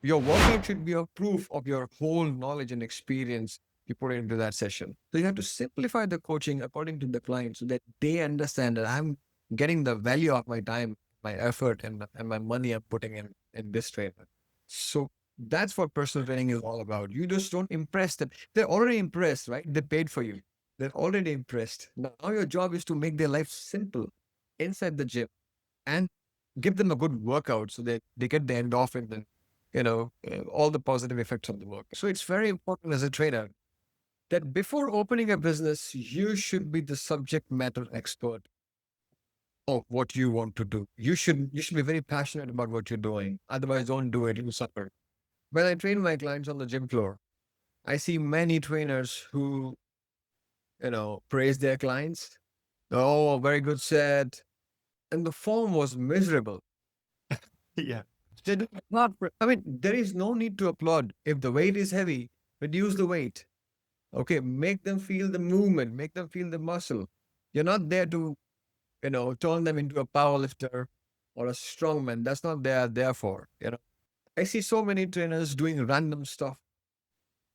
Your workout should be a proof of your whole knowledge and experience you put into that session. So you have to simplify the coaching according to the client so that they understand that I'm getting the value of my time, my effort, and my money I'm putting in this trainer. So that's what personal training is all about. You just don't impress them. They're already impressed, right? They paid for you. They're already impressed. Now your job is to make their life simple inside the gym and give them a good workout so that they get the endorphin and all the positive effects of the work. So it's very important as a trainer that before opening a business, you should be the subject matter expert of what you want to do. You should be very passionate about what you're doing. Otherwise, don't do it. You suffer. When I train my clients on the gym floor, I see many trainers who praise their clients. Oh, very good set, and the form was miserable. Yeah. They do not. I mean, there is no need to applaud. If the weight is heavy, reduce the weight. Okay, make them feel the movement, make them feel the muscle. You're not there to, turn them into a power lifter or a strongman. That's not there for. I see so many trainers doing random stuff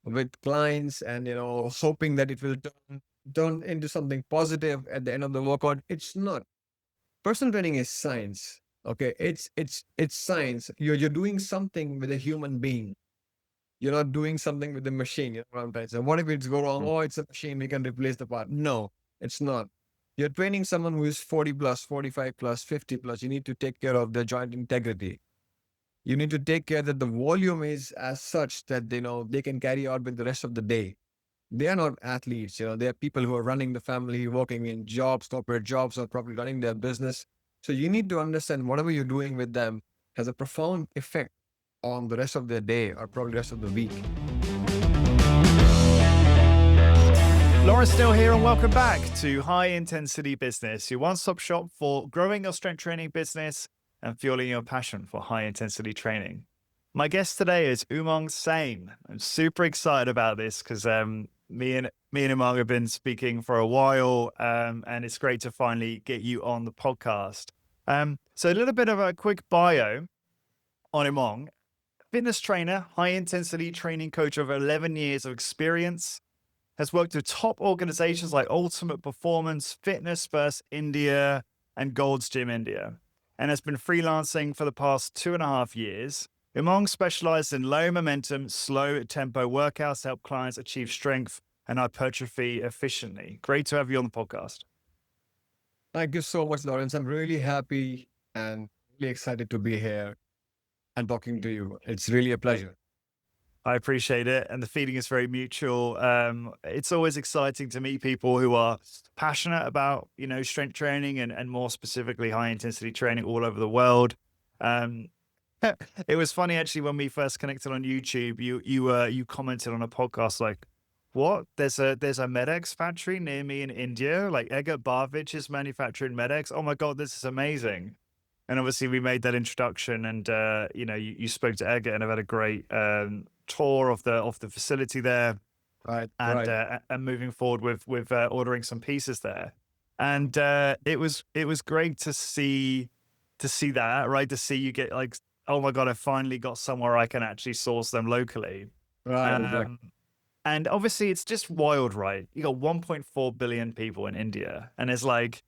with clients and hoping that it will turn into something positive at the end of the workout. It's not. Personal training is science. Okay, it's science. You're doing something with a human being. You're not doing something with the machine. You know what I'm trying to say? What if it's go wrong? Mm. Oh, it's a machine. We can replace the part. No, it's not. You're training someone who is 40 plus, 45 plus, 50 plus. You need to take care of their joint integrity. You need to take care that the volume is as such that they can carry out with the rest of the day. They are not athletes. They are people who are running the family, working in jobs, corporate jobs, or probably running their business. So you need to understand whatever you're doing with them has a profound effect on the rest of their day or probably the rest of the week. Laura's still here, and welcome back to High Intensity Business, your one-stop shop for growing your strength training business and fueling your passion for high intensity training. My guest today is Umangg Sain. I'm super excited about this because me and Umang have been speaking for a while, and it's great to finally get you on the podcast. So a little bit of a quick bio on Umang. Fitness trainer, high intensity training coach over 11 years of experience, has worked with top organizations like Ultimate Performance, Fitness First India, and Gold's Gym India, and has been freelancing for the past 2.5 years. Umang specialized in low momentum, slow tempo workouts to help clients achieve strength and hypertrophy efficiently. Great to have you on the podcast. Thank you so much, Lawrence. I'm really happy and really excited to be here and talking to you. It's really a pleasure. I appreciate it. And the feeling is very mutual. It's always exciting to meet people who are passionate about, strength training and more specifically high intensity training all over the world. It was funny actually when we first connected on YouTube, you commented on a podcast like, what? There's a MedX factory near me in India. Like Barwich is manufacturing MedX. Oh my God, this is amazing. And obviously we made that introduction and, you spoke to Egger and I've had a great tour of the facility there Right, and right. and moving forward with ordering some pieces there. And it was great to see that, right? To see you get like, oh my God, I finally got somewhere I can actually source them locally. Right, exactly. And obviously it's just wild, right? You got 1.4 billion people in India and there's like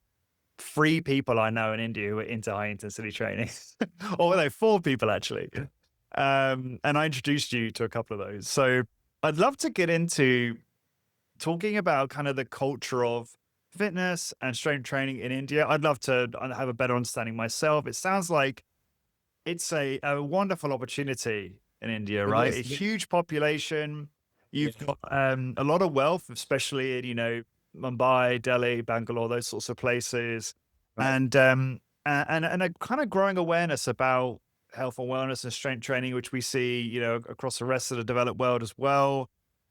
3 people I know in India who are into high intensity training, or no, 4 people actually. And I introduced you to a couple of those. So I'd love to get into talking about kind of the culture of fitness and strength training in India. I'd love to have a better understanding myself. It sounds like it's a wonderful opportunity in India, It right? is. A huge population. You've got a lot of wealth, especially in, Mumbai, Delhi, Bangalore, those sorts of places. Right. And and a kind of growing awareness about health and wellness and strength training, which we see, across the rest of the developed world as well.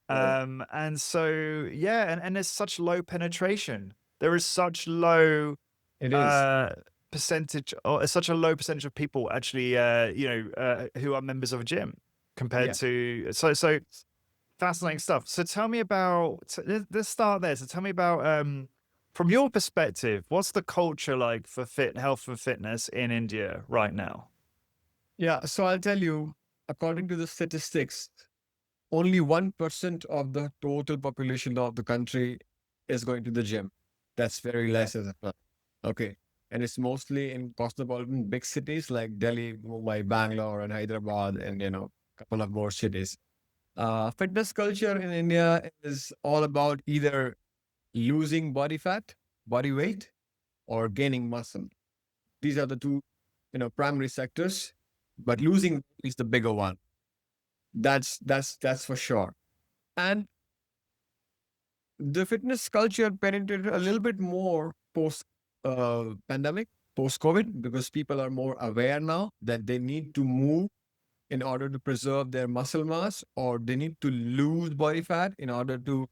Right. And so, yeah, and there's such low penetration. There is such low It is. uh, percentage, or such a low percentage of people actually, who are members of a gym compared Yeah. to, so fascinating stuff. So tell me about, let's start there. So tell me about, from your perspective, what's the culture like for health and fitness in India right now? Yeah. So I'll tell you. according to the statistics, only 1% of the total population of the country is going to the gym. That's very less as well. Okay. And it's mostly in cosmopolitan big cities like Delhi, Mumbai, Bangalore, and Hyderabad, and a couple of more cities. Fitness culture in India is all about either losing body fat, body weight, or gaining muscle. These are the two, primary sectors. But losing is the bigger one. That's for sure. And the fitness culture penetrated a little bit more post pandemic, post COVID, because people are more aware now that they need to move in order to preserve their muscle mass, or they need to lose body fat in order to,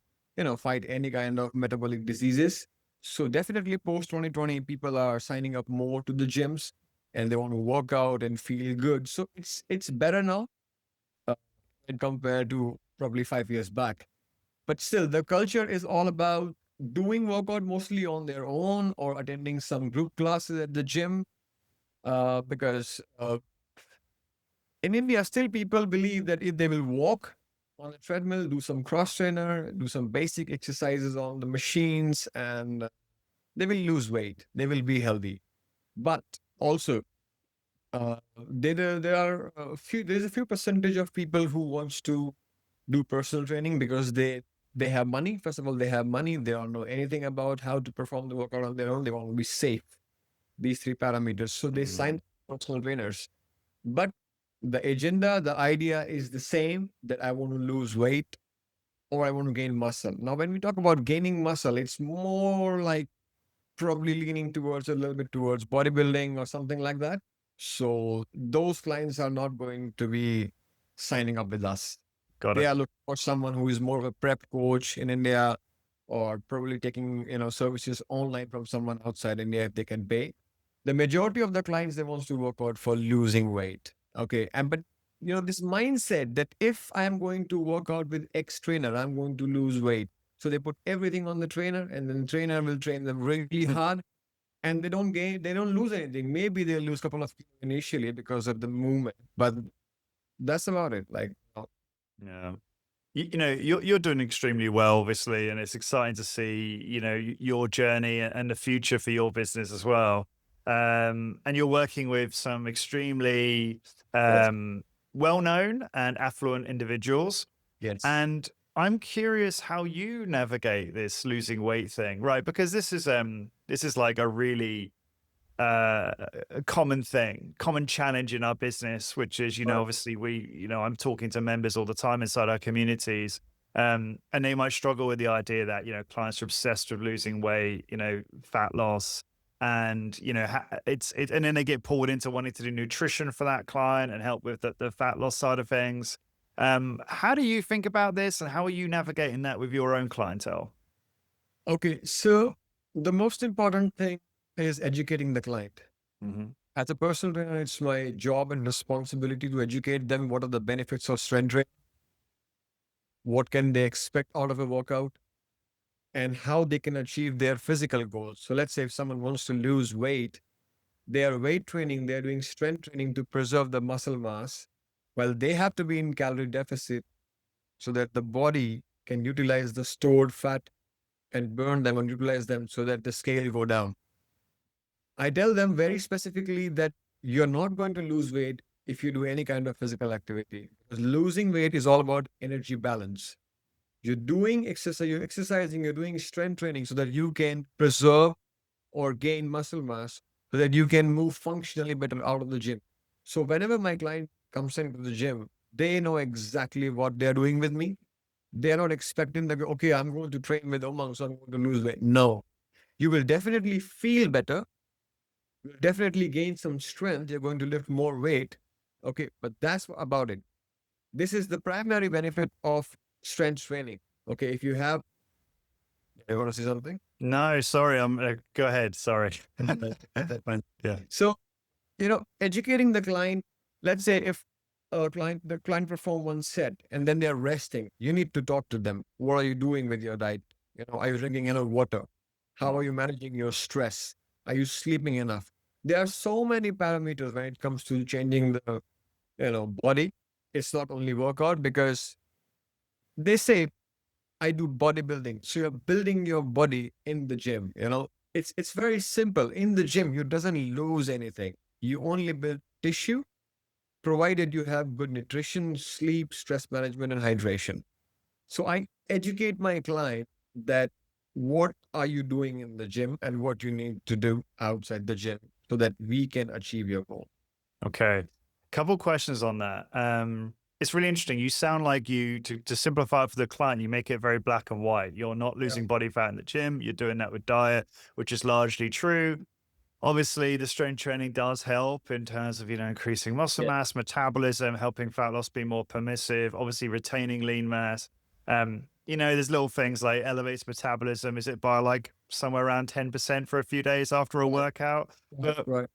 fight any kind of metabolic diseases. So definitely post 2020, people are signing up more to the gyms and they want to work out and feel good. So it's better now uh, when compared to probably 5 years back. But still, the culture is all about doing workout mostly on their own or attending some group classes at the gym. Because in India, still people believe that if they will walk on a treadmill, do some cross trainer, do some basic exercises on the machines, and they will lose weight. They will be healthy. But also, there are a few. There's a few percentage of people who wants to do personal training because they have money. First of all, they have money. They don't know anything about how to perform the workout on their own. They want to be safe. These three parameters. So they sign personal trainers. But the agenda, the idea is the same, that I want to lose weight or I want to gain muscle. Now, when we talk about gaining muscle, it's more like probably leaning towards a little bit towards bodybuilding or something like that. So those clients are not going to be signing up with us. Got They it. are looking for someone who is more of a prep coach in India, or probably taking, services online from someone outside India if they can pay. The majority of the clients, they wants to work out for losing weight. Okay. And but this mindset that if I am going to work out with X trainer, I'm going to lose weight. So they put everything on the trainer, and then the trainer will train them really hard, and they don't lose anything. Maybe they'll lose a couple of kilos initially because of the movement, but that's about it. Like, Yeah. You're doing extremely well, obviously, and it's exciting to see, your journey and the future for your business as well. And you're working with some extremely yes, well-known and affluent individuals. yes. And I'm curious how you navigate this losing weight thing, right? Because this is like a really a common thing, common challenge in our business, which is, Right. obviously I'm talking to members all the time inside our communities. And they might struggle with the idea that, clients are obsessed with losing weight, fat loss. And, and then they get pulled into wanting to do nutrition for that client and help with the fat loss side of things. How do you think about this, and how are you navigating that with your own clientele? Okay. So the most important thing is educating the client. Hmm. As a personal trainer, it's my job and responsibility to educate them what are the benefits of strength training, what can they expect out of a workout, and how they can achieve their physical goals. So let's say if someone wants to lose weight, they are weight training, they're doing strength training to preserve the muscle mass. Well, they have to be in calorie deficit so that the body can utilize the stored fat and burn them and utilize them so that the scale go down. I tell them very specifically that you're not going to lose weight if you do any kind of physical activity. Because losing weight is all about energy balance. You're doing exercise, you're exercising, you're doing strength training so that you can preserve or gain muscle mass so that you can move functionally better out of the gym. So whenever my client comes into the gym, they know exactly what they're doing with me. They're not expecting that, okay, I'm going to train with Umang, so I'm going to lose weight. No, you will definitely feel better. You'll definitely gain some strength. You're going to lift more weight. Okay, but that's about it. This is the primary benefit of strength training. Okay, if you have, you want to say something? No, sorry. Go ahead. Sorry. That's fine. Yeah. So, educating the client, let's say if the client perform one set and then they're resting, you need to talk to them. What are you doing with your diet? Are you drinking enough water? How are you managing your stress? Are you sleeping enough? There are so many parameters when it comes to changing the, body. it's not only workout, because they say I do bodybuilding. So you're building your body in the gym, It's very simple. In the gym, you doesn't lose anything. You only build tissue, provided you have good nutrition, sleep, stress management, and hydration. So I educate my client that what are you doing in the gym and what you need to do outside the gym so that we can achieve your goal. Okay. Couple questions on that. It's really interesting. You sound like to simplify it for the client, you make it very black and white. You're not losing body fat in the gym. You're doing that with diet, which is largely true. Obviously, the strength training does help in terms of, increasing muscle Yeah. mass, metabolism, helping fat loss be more permissive, obviously retaining lean mass. There's little things like elevates metabolism. Is it by like somewhere around 10% for a few days after a workout? But Right.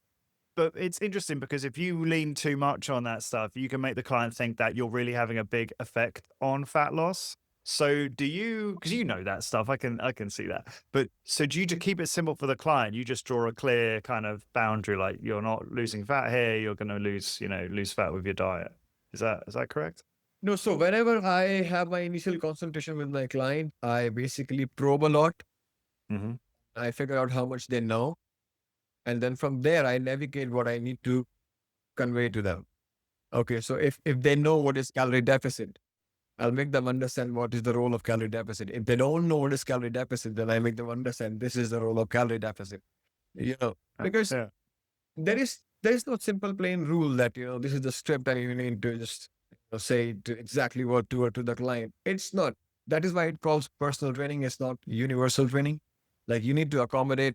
but it's interesting because if you lean too much on that stuff, you can make the client think that you're really having a big effect on fat loss. So do you, because you know that stuff, I can see that. But so do you, to keep it simple for the client, you just draw a clear kind of boundary, like you're not losing fat here, you're going to lose fat with your diet. Is that correct? No, so whenever I have my initial consultation with my client, I basically probe a lot. Mm-hmm. I figure out how much they know. And then from there, I navigate what I need to convey to them. Okay, so if they know what is calorie deficit, I'll make them understand what is the role of calorie deficit. If they don't know what is calorie deficit, then I make them understand this is the role of calorie deficit. Because Yeah. there is no simple plain rule that this is the script and you need to just say to exactly what to the client. It's not. That is why it calls personal training. It's not universal training. Like you need to accommodate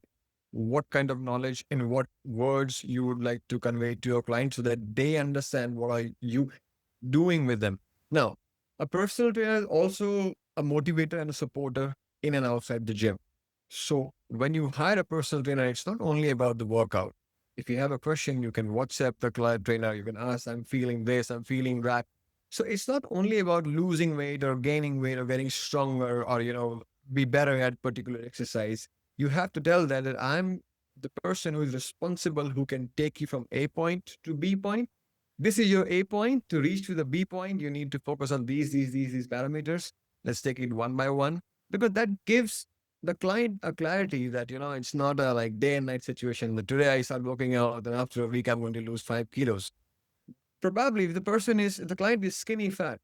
what kind of knowledge in what words you would like to convey to your client so that they understand what are you doing with them. Now, a personal trainer is also a motivator and a supporter in and outside the gym. So when you hire a personal trainer, it's not only about the workout. If you have a question, you can WhatsApp the client trainer. You can ask, I'm feeling this, I'm feeling that. So it's not only about losing weight or gaining weight or getting stronger or, be better at particular exercise. You have to tell them that I'm the person who is responsible, who can take you from A point to B point. This is your A point. To reach to the B point, you need to focus on these parameters. Let's take it one by one, because that gives the client a clarity that, it's not a like day and night situation. That today I start working out and after a week I'm going to lose 5 kilos. Probably if the client is skinny fat,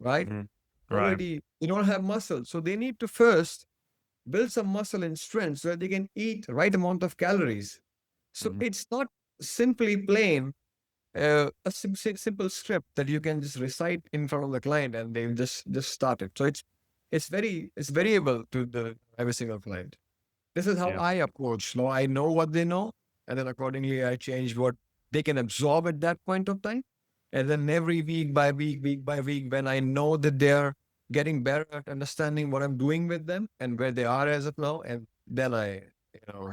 right? Mhm. Right. Already they don't have muscle. So they need to first build some muscle and strength so that they can eat right amount of calories. So Mhm. it's not simply plain a simple script that you can just recite in front of the client and they just start it. So it's variable to the every single client. This is how Yeah. I approach. Now I know what they know, and then accordingly I change what they can absorb at that point of time. And then every week by week, when I know that they're getting better at understanding what I'm doing with them and where they are as of now, and then I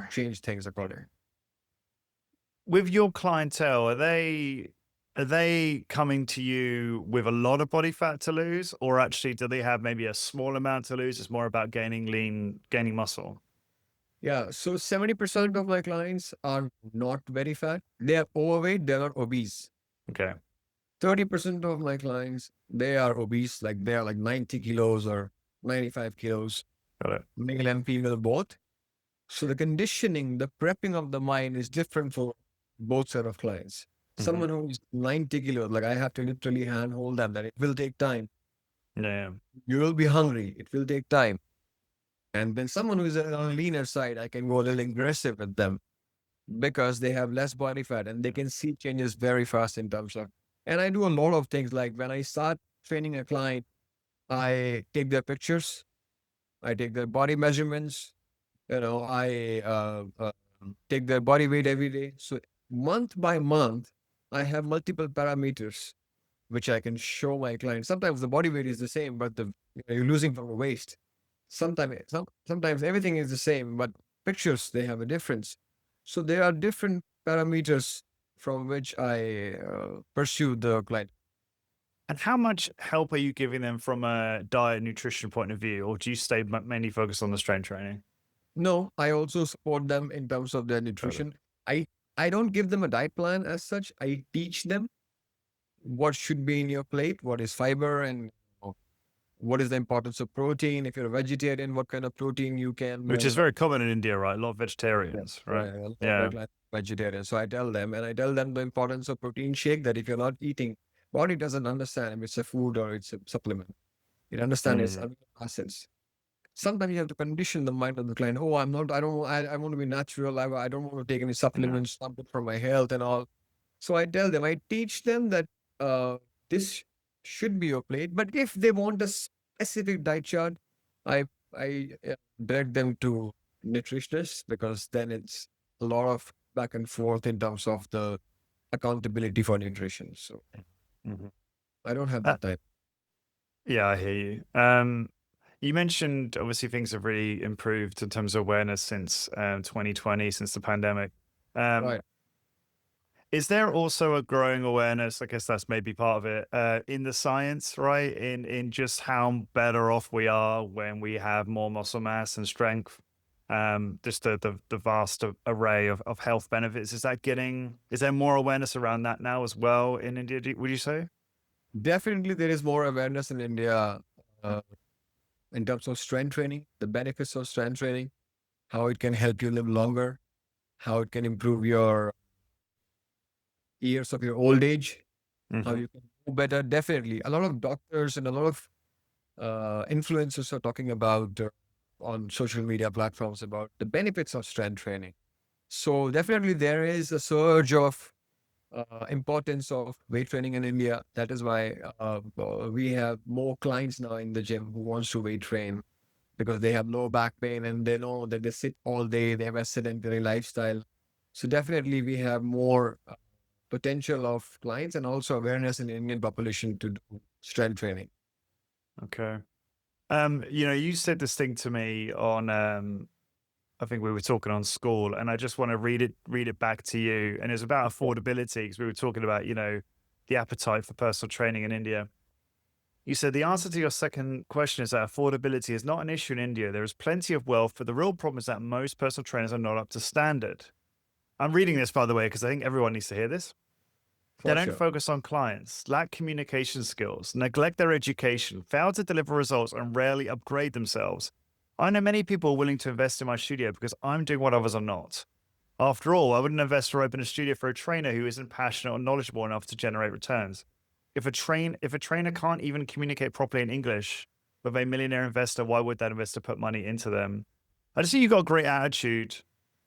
change things accordingly. With your clientele, are they coming to you with a lot of body fat to lose, or actually do they have maybe a small amount to lose? It's more about gaining muscle. Yeah, so 70% of my clients are not very fat. They are overweight, they're not obese. Okay. 30% of my clients, they are obese, like they are like 90 kilos or 95 kilos, Got it. male and female both. So the conditioning, the prepping of the mind is different for both set of clients. Mhm. Someone who's 90 kilos, like I have to literally handhold them, that it will take time. Yeah. You will be hungry, it will take time. And then someone who's on a leaner side, I can go a little aggressive with them because they have less body fat and they can see changes very fast in terms of. And I do a lot of things like when I start training a client, I take their pictures, I take their body measurements, I take their body weight every day. So month by month, I have multiple parameters which I can show my client. Sometimes the body weight is the same, but you're losing from the waist. Sometimes everything is the same, but pictures they have a difference. So there are different parameters from which I pursue the client. And how much help are you giving them from a diet nutrition point of view, or do you stay mainly focused on the strength training? No, I also support them in terms of their Got it. nutrition. I I don't give them a diet plan as such. I teach them. what should be in your plate, what is fiber, and what is the importance of protein. If you're a vegetarian, what kind of protein you can. Which is very common in India, right? A lot of Yeah, vegetarians, right? right. A lot of Yeah. vegetarian. So I tell them, and I tell them the importance of protein shake. That if you're not eating, body doesn't understand if it's a food or it's a supplement. It understands its Mm, amino acids. Sometimes you have to condition the mind of the client. Oh, I'm not. I don't. I want to be natural. I don't want to take any yeah. supplements. Not good for my health and all. So I tell them, I teach them that this should be your plate. But if they want a specific diet chart, I I direct them to nutritionists, because then it's a lot of back and forth in terms of the accountability for nutrition. So Mhm. I don't have Uh, that time. yeah, I hear you. You mentioned obviously things have really improved in terms of awareness since 2020, since the pandemic. Um, Right. Is there also a growing awareness? I guess that's maybe part of it in the science, right? In just how better off we are when we have more muscle mass and strength. Just the vast array of health benefits. Is that getting? Is there more awareness around that now as well in India? Would you say? Definitely, there is more awareness in India uh, in terms of strength training, the benefits of strength training, how it can help you live longer, how it can improve your years of your old age, how Hmm. you can do better. Definitely, a lot of doctors and a lot of influencers are talking about on social media platforms about the benefits of strength training. So definitely, there is a surge of importance of weight training in India. That is why we have more clients now in the gym who wants to weight train, because they have low back pain and they know that they sit all day, they have a sedentary lifestyle. So definitely we have more potential of clients and also awareness in the Indian population to do strength training. Okay. You said this thing to me on I think we were talking on school, and I just want to read it back to you. And it's about Yeah. affordability because we were talking about, the appetite for personal training in India. You said the answer to your second question is that affordability is not an issue in India. There is plenty of wealth, but the real problem is that most personal trainers are not up to standard. I'm reading this, by the way, because I think everyone needs to hear this. They For don't sure. focus on clients, lack communication skills, neglect their education, fail to deliver results, and rarely upgrade themselves. I know many people willing to invest in my studio because I'm doing what others are not. After all, I wouldn't invest or open a studio for a trainer who isn't passionate or knowledgeable enough to generate returns. If a trainer can't even communicate properly in English with a millionaire investor, why would that investor put money into them? I just think you've got a great attitude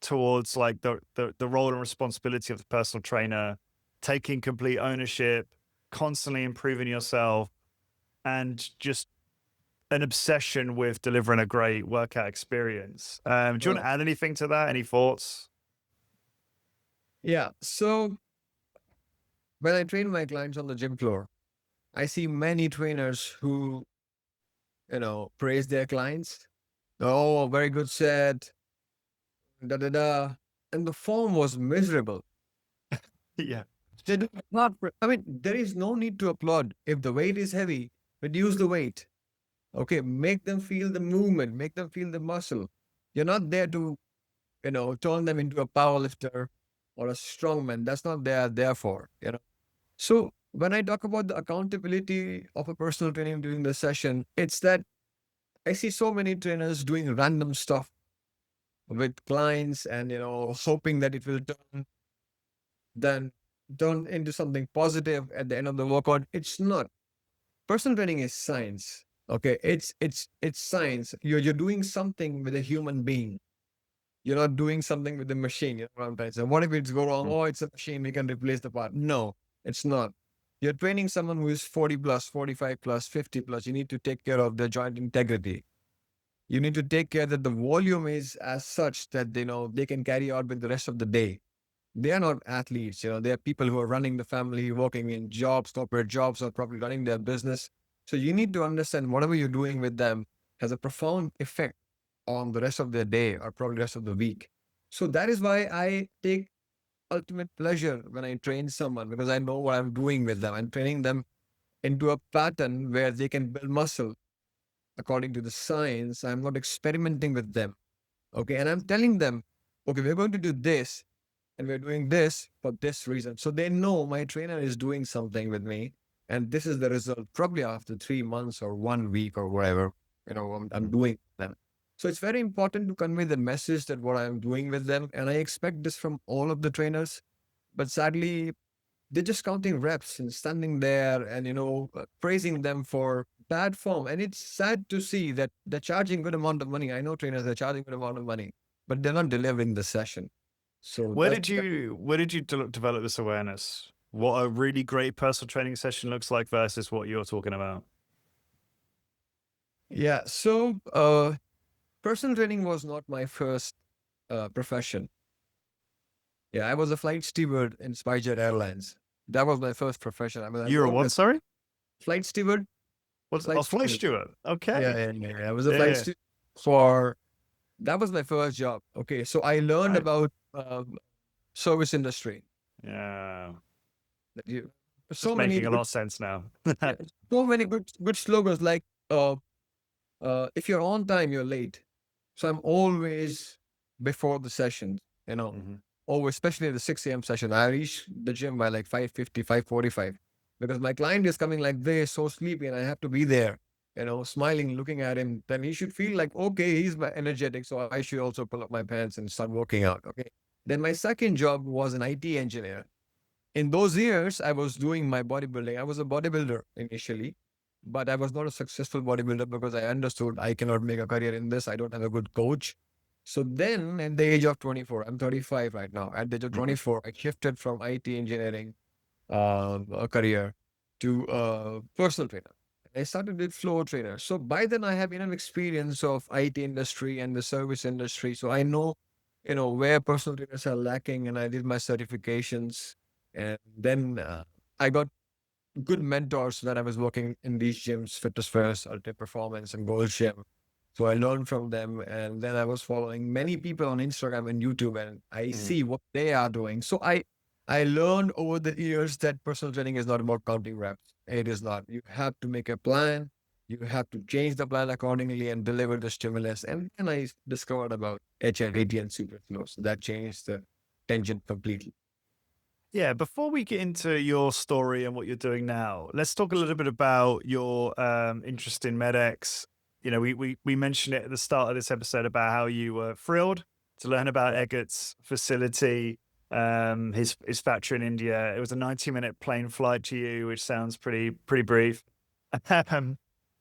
towards like the role and responsibility of the personal trainer, taking complete ownership, constantly improving yourself, and just an obsession with delivering a great workout experience. Do you want Well, to add anything to that? Any thoughts? yeah. So when I train my clients on the gym floor, I see many trainers who, praise their clients. Oh, very good set, da da da. And the form was miserable. Yeah. They do not, I mean, there is no need to applaud. If the weight is heavy, reduce the weight. Okay, make them feel the movement, make them feel the muscle. You're not there to, turn them into a power lifter or a strongman. That's not there for. So when I talk about the accountability of a personal training during the session, it's that I see so many trainers doing random stuff with clients and hoping that it will then turn into something positive at the end of the workout. It's not. Personal training is science. Okay, it's science. You're doing something with a human being. You're not doing something with the machine. You know what I'm trying to say? What if it's go wrong? Mm. Oh, it's a machine. We can replace the part. No, it's not. You're training someone who is 40 plus, 45 plus, 50 plus. You need to take care of their joint integrity. You need to take care that the volume is as such that they can carry out with the rest of the day. They are not athletes. They are people who are running the family, working in jobs, corporate jobs, or probably running their business. So you need to understand whatever you're doing with them has a profound effect on the rest of their day or probably rest of the week. So that is why I take ultimate pleasure when I train someone, because I know what I'm doing with them. I'm training them into a pattern where they can build muscle according to the science. I'm not experimenting with them. Okay. And I'm telling them, okay, we're going to do this. and we're doing this for this reason. So they know my trainer is doing something with me, and this is the result. Probably after 3 months or 1 week or whatever, I'm doing them. So it's very important to convey the message that what I'm doing with them, and I expect this from all of the trainers. But sadly, they're just counting reps and standing there and praising them for bad form. And it's sad to see that they're charging good amount of money. I know trainers are charging good amount of money, but they're not delivering the session. So Where did you develop this awareness? What a really great personal training session looks like versus what you're talking about. yeah. So personal training was not my first profession. Yeah, I was a flight steward in SpiceJet Airlines. That was my first profession. I mean, I You're a worked what? as Sorry, flight steward. what's Flight flight steward. steward? Okay, Yeah. I was a flight yeah, steward for. That was my first job. Okay, so I learned right, about service industry. yeah. That you, so Just many making a lot good, of sense now. yeah, so many good slogans like if you're on time, you're late. So I'm always before the sessions. Mhm. Always, especially the 6 a.m. session. I reach the gym by like 5:50, 5:45 because my client is coming like this, so sleepy, and I have to be there. Smiling, looking at him. Then he should feel like okay, he's energetic, so I should also pull up my pants and start working out. Okay. Then my second job was an IT engineer. In those years, I was doing my bodybuilding. I was a bodybuilder initially, but I was not a successful bodybuilder because I understood I cannot make a career in this. I don't have a good coach. So then, at the age of 24, I'm 35 right now. At the age of Mhm. 24, I shifted from IT engineering a career to personal trainer. I started with floor trainer. So by then, I have enough experience of IT industry and the service industry. So I know, where personal trainers are lacking, and I did my certifications. And then I got good mentors when I was working in these gyms, Fitness First, Ultimate Performance, and Gold Gym. So I learned from them. And then I was following many people on Instagram and YouTube, and I Mhm. see what they are doing. So I learned over the years that personal training is not about counting reps. It is not. You have to make a plan. You have to change the plan accordingly and deliver the stimulus. And then I discovered about HIIT and superflow. So that changed the tangent completely. Yeah, before we get into your story and what you're doing now, let's talk a little bit about your interest in MedX. We mentioned it at the start of this episode about how you were thrilled to learn about Eggert's facility, his factory in India. It was a 90-minute plane flight to you, which sounds pretty brief. Um,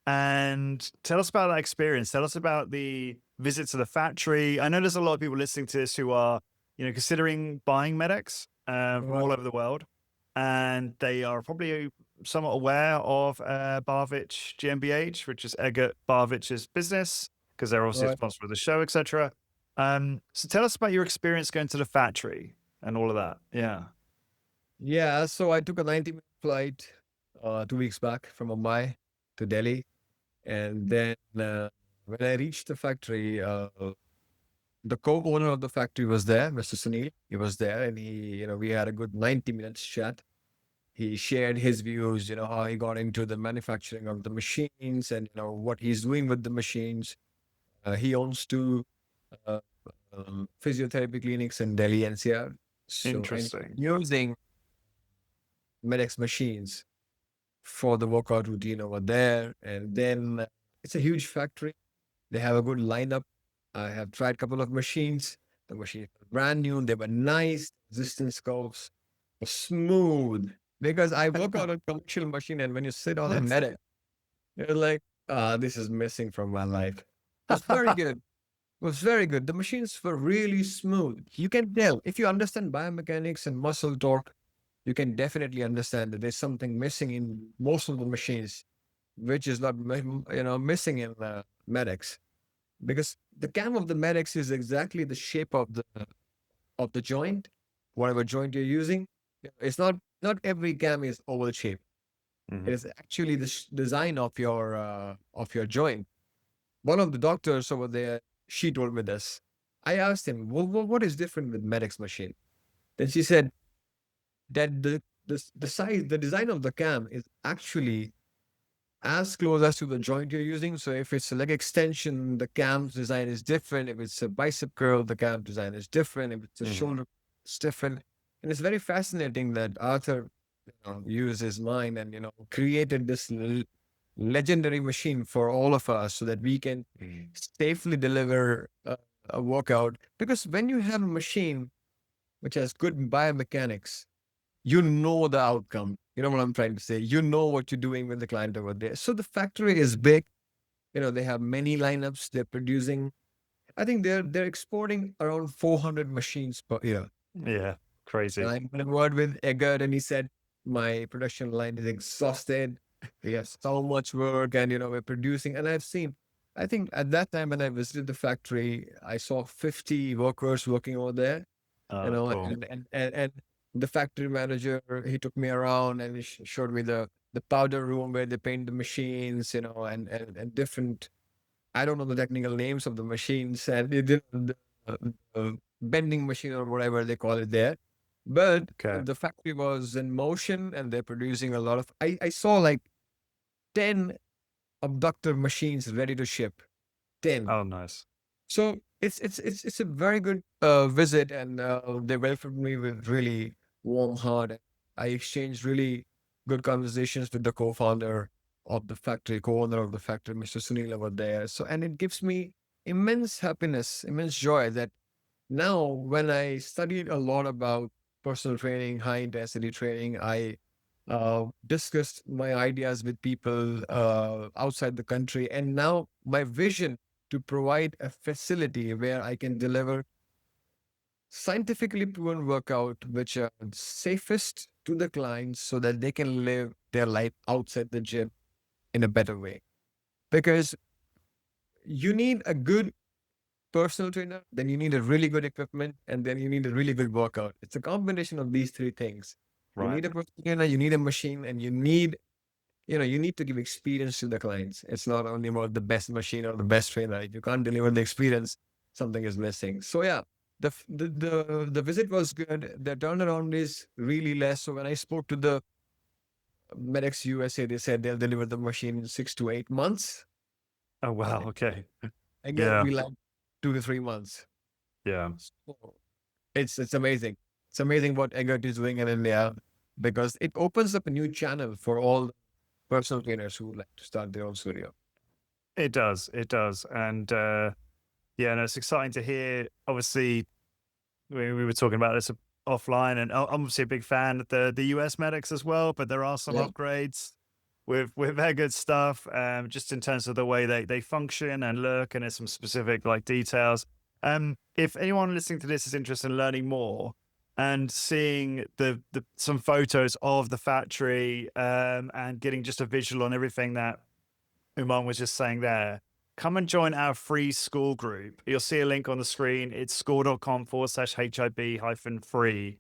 and tell us about that experience. Tell us about the visit to the factory. I know there's a lot of people listening to this who are considering buying MedX from Right. all over the world. And they are probably somewhat aware of Barwich GmbH, which is Eggert Barwich's business, because they're obviously a Right. sponsor of the show, etc. So tell us about your experience going to the factory and all of that. Yeah. Yeah, so I took a 90-minute flight 2 weeks back from Mumbai to Delhi. And then when I reached the factory, the co-owner of the factory was there, Mr. Sunil. He was there, and we had a good 90 minutes chat. He shared his views, how he got into the manufacturing of the machines and, what he's doing with the machines. He owns two uh, physiotherapy clinics in Delhi NCR. So, and Interesting. using MedX machines for the workout routine over there. And then it's a huge factory. They have a good lineup. I have tried a couple of machines. The machines were brand new. They were nice. Resistance curves were smooth. Because I work on a commercial machine, and when you sit on a medic, you're like, this is missing from my life. It was very good. It was very good. The machines were really smooth. You can tell if you understand biomechanics and muscle torque, you can definitely understand that there's something missing in most of the machines, which is not missing in medics, because the cam of the medics is exactly the shape of the joint, whatever joint you're using. It's not every cam is oval shaped. It Mhm. is actually the design of your joint. One of the doctors over there, she told me this. I asked him, well, what is different with medics machine? Then she said that the size, the design of the cam is actually as close as to the joint you're using. So if it's a leg extension, the cam's design is different. If it's a bicep curl, the cam design is different. If it's a Mhm. shoulder. different. And it's very fascinating that Arthur used his mind and, created this legendary machine for all of us so that we can safely deliver a workout. Because when you have a machine which has good biomechanics, you know the outcome. You know what I'm trying to say? You know what you're doing with the client over there. So the factory is big. They have many lineups. They're producing. I think they're exporting around 400 machines per year. Yeah, And crazy. I had a word with Eggert, and he said, my production line is exhausted. We have so much work, and we're producing. And I've seen, I think at that time when I visited the factory, I saw 50 workers working over there. Cool. And the factory manager, he took me around and he showed me the powder room where they paint the machines, and different. I don't know the technical names of the machines and it did uh, bending machine or whatever they call it there. But Okay. the factory was in motion and they're producing a lot of. I saw like 10 abductor machines ready to ship. 10. Oh, nice. So it's a very good visit, and they welcomed me with really warm heart. I exchanged really good conversations with the co-founder of the factory, co-owner of the factory, Mr. Sunil over there. So, and it gives me immense happiness, immense joy that now when I studied a lot about personal training, high intensity training, I discussed my ideas with people outside the country. And now my vision to provide a facility where I can deliver scientifically proven workout, which are safest to the clients so that they can live their life outside the gym in a better way. Because you need a good personal trainer, then you need a really good equipment, and then you need a really good workout. It's a combination of these three things. You Right. need a personal trainer, you need a machine, and you need to give experience to the clients. It's not only about the best machine or the best trainer. If you can't deliver the experience, something is missing. So yeah, the visit was good. The turnaround is really less. So when I spoke to the MedX USA, they said they'll deliver the machine in 6 to 8 months. Oh, Uh, wow. Okay. Again, Yeah. we like 2 to 3 months. Yeah. So it's amazing. It's amazing what Eggert is doing in India because it opens up a new channel for all personal trainers who would like to start their own studio. It does. It does. And yeah, no, it's exciting to hear. Obviously, we were talking about this offline, and I'm obviously a big fan of the US medics as well. But there are some Yeah. upgrades with their good stuff, just in terms of the way they function and look, and there's some specific like details. If anyone listening to this is interested in learning more and seeing the some photos of the factory, and getting just a visual on everything that Umang was just saying there, come and join our free school group. You'll see a link on the screen. It's school.com/HIB-free.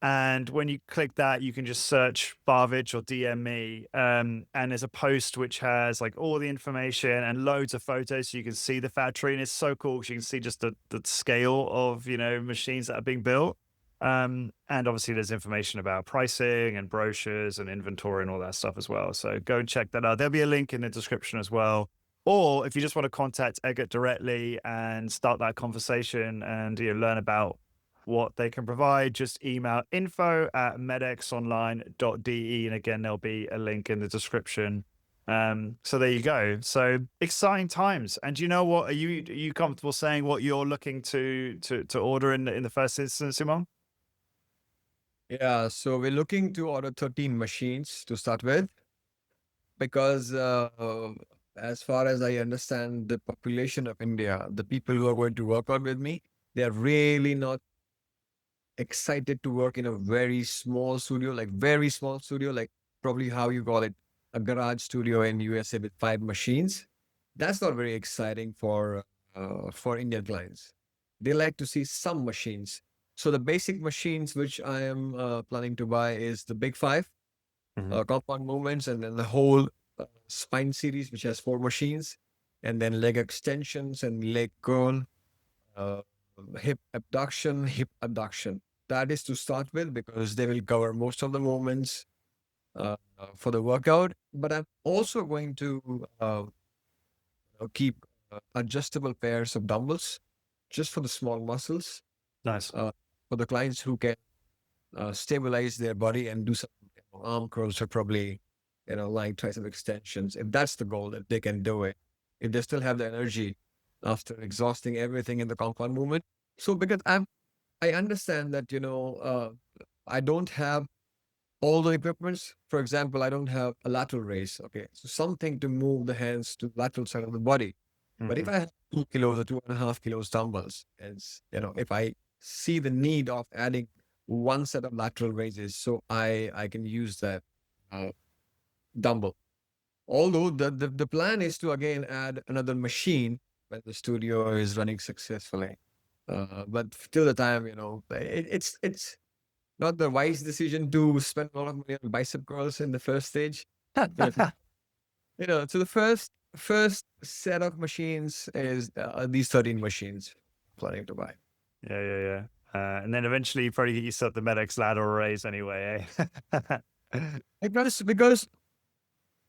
And when you click that, you can just search Barwich or DM me. And there's a post which has like all the information and loads of photos so you can see the factory. And it's so cool because you can see just the scale of, machines that are being built. And obviously there's information about pricing and brochures and inventory and all that stuff as well. So go and check that out. There'll be a link in the description as well. Or if you just want to contact Eggert directly and start that conversation and learn about what they can provide, just email info@medxonline.de. And again, there'll be a link in the description. So there you go. So exciting times. And you know what? Are you comfortable saying what you're looking to order in the first instance, Umang? Yeah, so we're looking to order 13 machines to start with because as far as I understand the population of India, the people who are going to work out with me, they are really not excited to work in a very small studio, like very small studio, like probably how you call it, a garage studio in USA with 5 machines. That's not very exciting for Indian clients. They like to see some machines. So the basic machines which I am planning to buy is the big five, Mhm. compound movements, and then the whole spine series, which has 4 machines, and then leg extensions and leg curl, uh, hip abduction, hip adduction. That is to start with because they will cover most of the movements for the workout. But I'm also going to keep adjustable pairs of dumbbells just for the small muscles. Nice. Uh, for the clients who can stabilize their body and do some arm curls or probably, like tricep extensions. If that's the goal, that they can do it. If they still have the energy after exhausting everything in the compound movement. So because I understand that, I don't have all the equipments. For example, I don't have a lateral raise. Okay. So something to move the hands to the lateral side of the body. But if Mhm. I have 2 kilos or 2.5 kilos dumbbells, and if I see the need of adding one set of lateral raises, so I can use that uh, dumbbell. Although the plan is to again add another machine when the studio is running successfully. But till the time, it's not the wise decision to spend a lot of money on bicep curls in the first stage. You know, so the first set of machines is these 13 machines planning to buy. Yeah, yeah, yeah. And then eventually you probably get yourself the MedX lateral raise anyway, eh? Because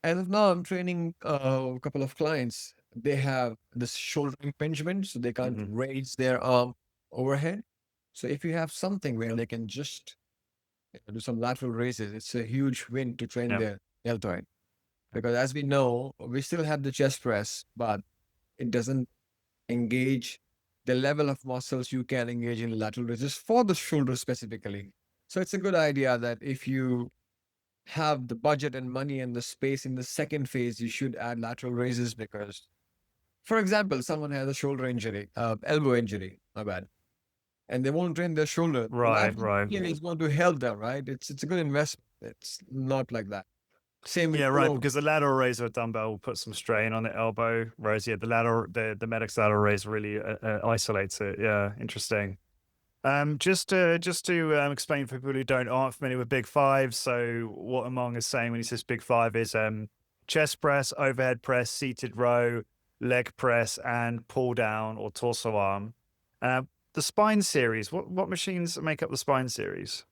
as of now, I'm training a couple of clients. They have this shoulder impingement, so they can't Mhm. raise their arm overhead. So if you have something where they can just do some lateral raises, it's a huge win to train Yep. their deltoid. Because as we know, we still have the chest press, but it doesn't engage the level of muscles you can engage in lateral raises for the shoulder specifically. So it's a good idea that if you have the budget and money and the space in the second phase, you should add lateral raises because, for example, someone has a shoulder injury, elbow injury, my bad, and they won't train their shoulder. Right, Lateral right. training is going to help them, right? It's a good investment. It's not like that. Same with Yeah, right. row. Because the lateral raise of a dumbbell will put some strain on the elbow, whereas yeah, the MedX lateral raise really isolates it. Yeah, interesting. Just to explain for people who aren't familiar with Big Five. So what Umang is saying when he says Big Five is chest press, overhead press, seated row, leg press, and pull down or torso arm. Uh, the spine series. What machines make up the spine series?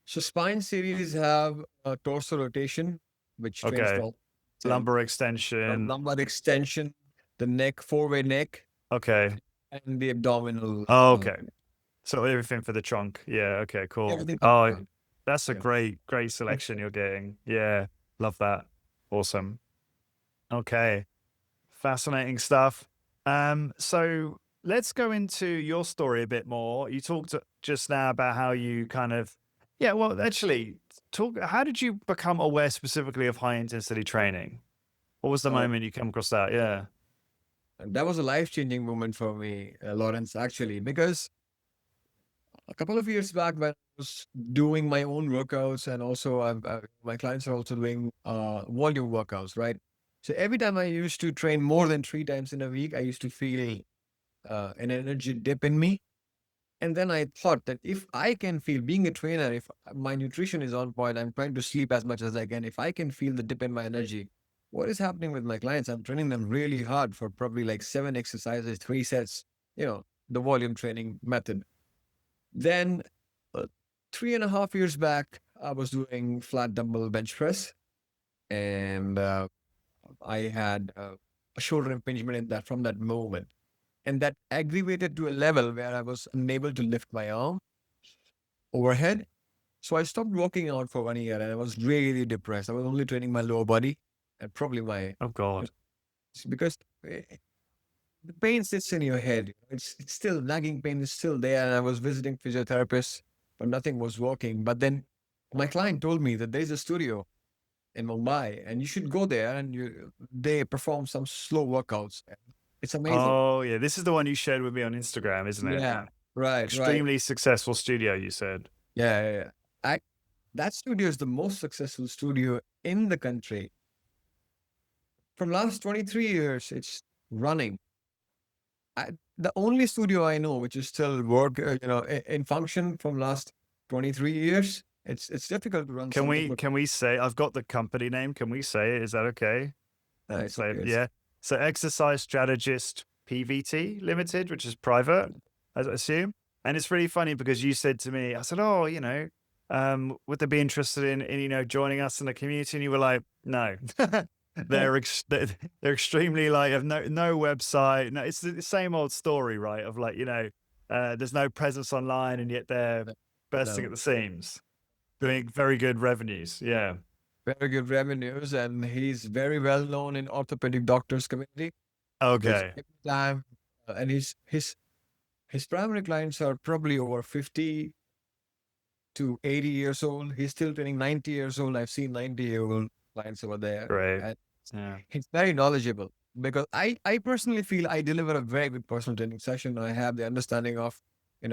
So spine series have a torso rotation, which trains Okay, for and lumbar extension. lumbar extension, the neck, four-way neck, Okay. and the abdominal. Oh, okay. So everything for the trunk. Yeah. Okay. Cool. Everything. Oh, that's a Yeah. great selection you're getting. Yeah. Love that. Awesome. Okay. Fascinating stuff. So let's go into your story a bit more. You talked just now about how you kind of, yeah, well, actually, how did you become aware specifically of high intensity training? What was the Uh, moment you come across that? Yeah. and that was a life-changing moment for me, Lawrence, actually, because a couple of years back when I was doing my own workouts and also my clients are also doing volume workouts, right? So every time I used to train more than 3 times in a week, I used to feel an energy dip in me. And then I thought that if I can feel, being a trainer, if my nutrition is on point, I'm trying to sleep as much as I can. If I can feel the dip in my energy, what is happening with my clients? I'm training them really hard for probably like 7 exercises, 3 sets, the volume training method. Then 3.5 years back, I was doing flat dumbbell bench press and I had a shoulder impingement in that from that moment. And that aggravated to a level where I was unable to lift my arm overhead. So I stopped working out for 1 year and I was really depressed. I was only training my lower body and probably my Oh God. because the pain sits in your head. It's still nagging pain is still there. And I was visiting physiotherapists, but nothing was working. But then my client told me that there's a studio in Mumbai and you should go there and they perform some slow workouts. It's amazing. Oh yeah. This is the one you shared with me on Instagram, isn't it? Yeah. Right, right. Extremely successful studio, you said. Yeah, yeah, yeah. That studio is the most successful studio in the country. From last 23 years, it's running. The only studio I know which is still in function from last 23 years. It's difficult to run Can something we for. can we say I've got the company name? Can we say it? Is that okay? It's So okay. yeah. So Exercise Strategist PVT Limited, which is private, as I assume. And it's really funny because you said to me, I said, "Oh, would they be interested in joining us in the community?" And you were like, "No." They're extremely like have no website. No, it's the same old story, right? Of like, There's no presence online, and yet they're bursting No, at the seams, doing very good revenues. Yeah. very good revenues, and he's very well known in orthopedic doctors community. Because Okay. every time, and his primary clients are probably over 50 to 80 years old. He's still training 90 years old. I've seen 90-year-old clients over there, Great. and Yeah. he's very knowledgeable. Because I personally feel I deliver a very good personal training session. I have the understanding of,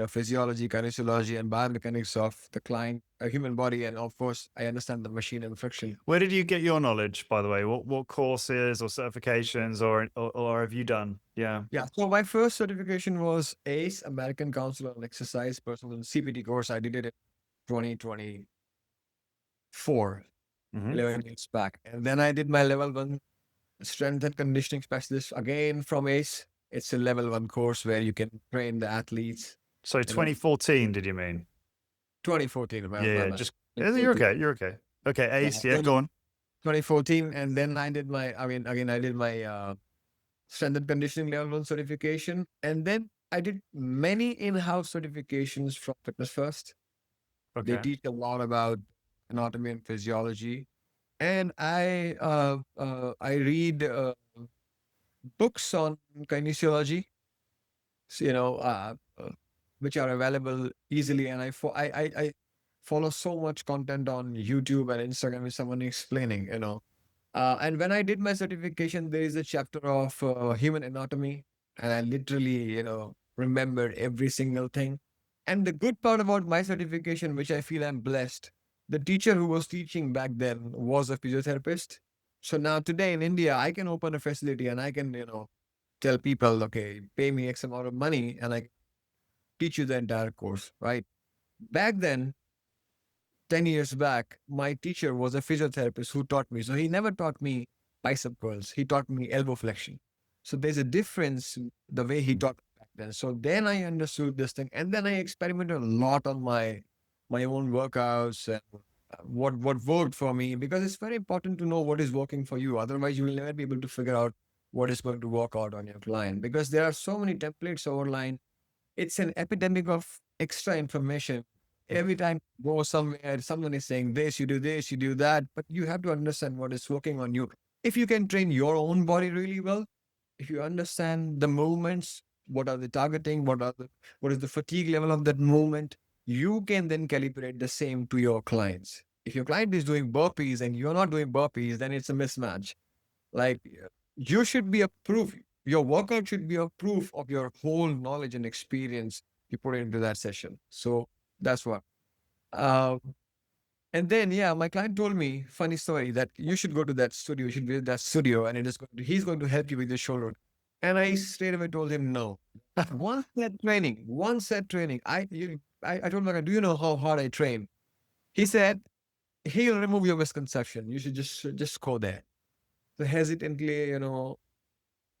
physiology, kinesiology, and biomechanics of the client, a human body, and of course, I understand the machine and friction. Where did you get your knowledge, by the way? What courses or certifications or have you done? Yeah. Yeah. So my first certification was ACE, American Council on Exercise Personal CPT course. I did it in 2024, Hmm. 11 years back. And then I did my level one strength and conditioning specialist again from ACE. It's a level one course where you can train the athletes. So 2014, did you mean? 2014, my Yeah. bad. Just you're 2014. okay. You're okay. Okay. Yeah. Ace. Yeah. Go on. 2014. And then I did I did my strength and conditioning level one certification. And then I did many in-house certifications from Fitness First. They Okay. teach a lot about anatomy and physiology. And I read books on kinesiology, s- you know, uh, uh, which are available easily. And I follow so much content on YouTube and Instagram with someone explaining. And when I did my certification, there is a chapter of human anatomy, and I literally, remembered every single thing. And the good part about my certification, which I feel I'm blessed, the teacher who was teaching back then was a physiotherapist. So now today in India, I can open a facility and I can, tell people, okay, pay me X amount of money and I teach you the entire course, right? Back then, 10 years back, my teacher was a physiotherapist who taught me. So he never taught me bicep curls. He taught me elbow flexion. So there's a difference the way he taught back then. So then I understood this thing. And then I experimented a lot on my own workouts and what worked for me, because it's very important to know what is working for you. Otherwise, you will never be able to figure out what is going to work out on your client, because there are so many templates online. It's an epidemic of extra information. Every time you go somewhere, someone is saying this, you do that, but you have to understand what is working on you. If you can train your own body really well, if you understand the movements, what are the targeting, what is the fatigue level of that movement, you can then calibrate the same to your clients. If your client is doing burpees and you're not doing burpees, then it's a mismatch. Like, you should be a proof. Your workout should be a proof of your whole knowledge and experience you put into that session. So that's what. Um, and then, yeah, my client told me, funny story, that you should go to that studio. You should visit that studio, and he's going to help you with your shoulder. And I straight away told him no. One set training. I told my guy, do you know how hard I train? He said he'll remove your misconception. You should just go there. So hesitantly,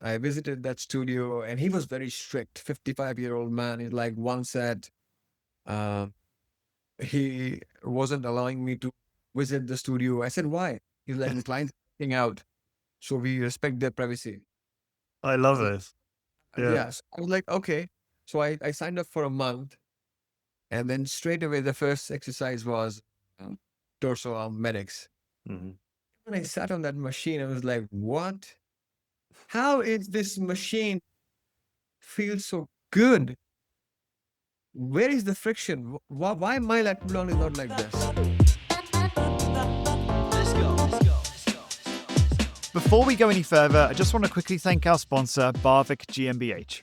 I visited that studio, and he was very strict. 55-year-old man. He's like, one said he wasn't allowing me to visit the studio. I said, why? He's like, the client's acting out, so we respect their privacy. I I love was like, this. Yeah. yes. I was like, okay. So I signed up for a month, and then straight away the first exercise was torso arm MedX. Mhm. When I sat on that machine, I was like, what? How is this machine feel so good? Where is the friction? Why my lat pull down is not like this? Before we go any further, I just want to quickly thank our sponsor, Barwich GmbH.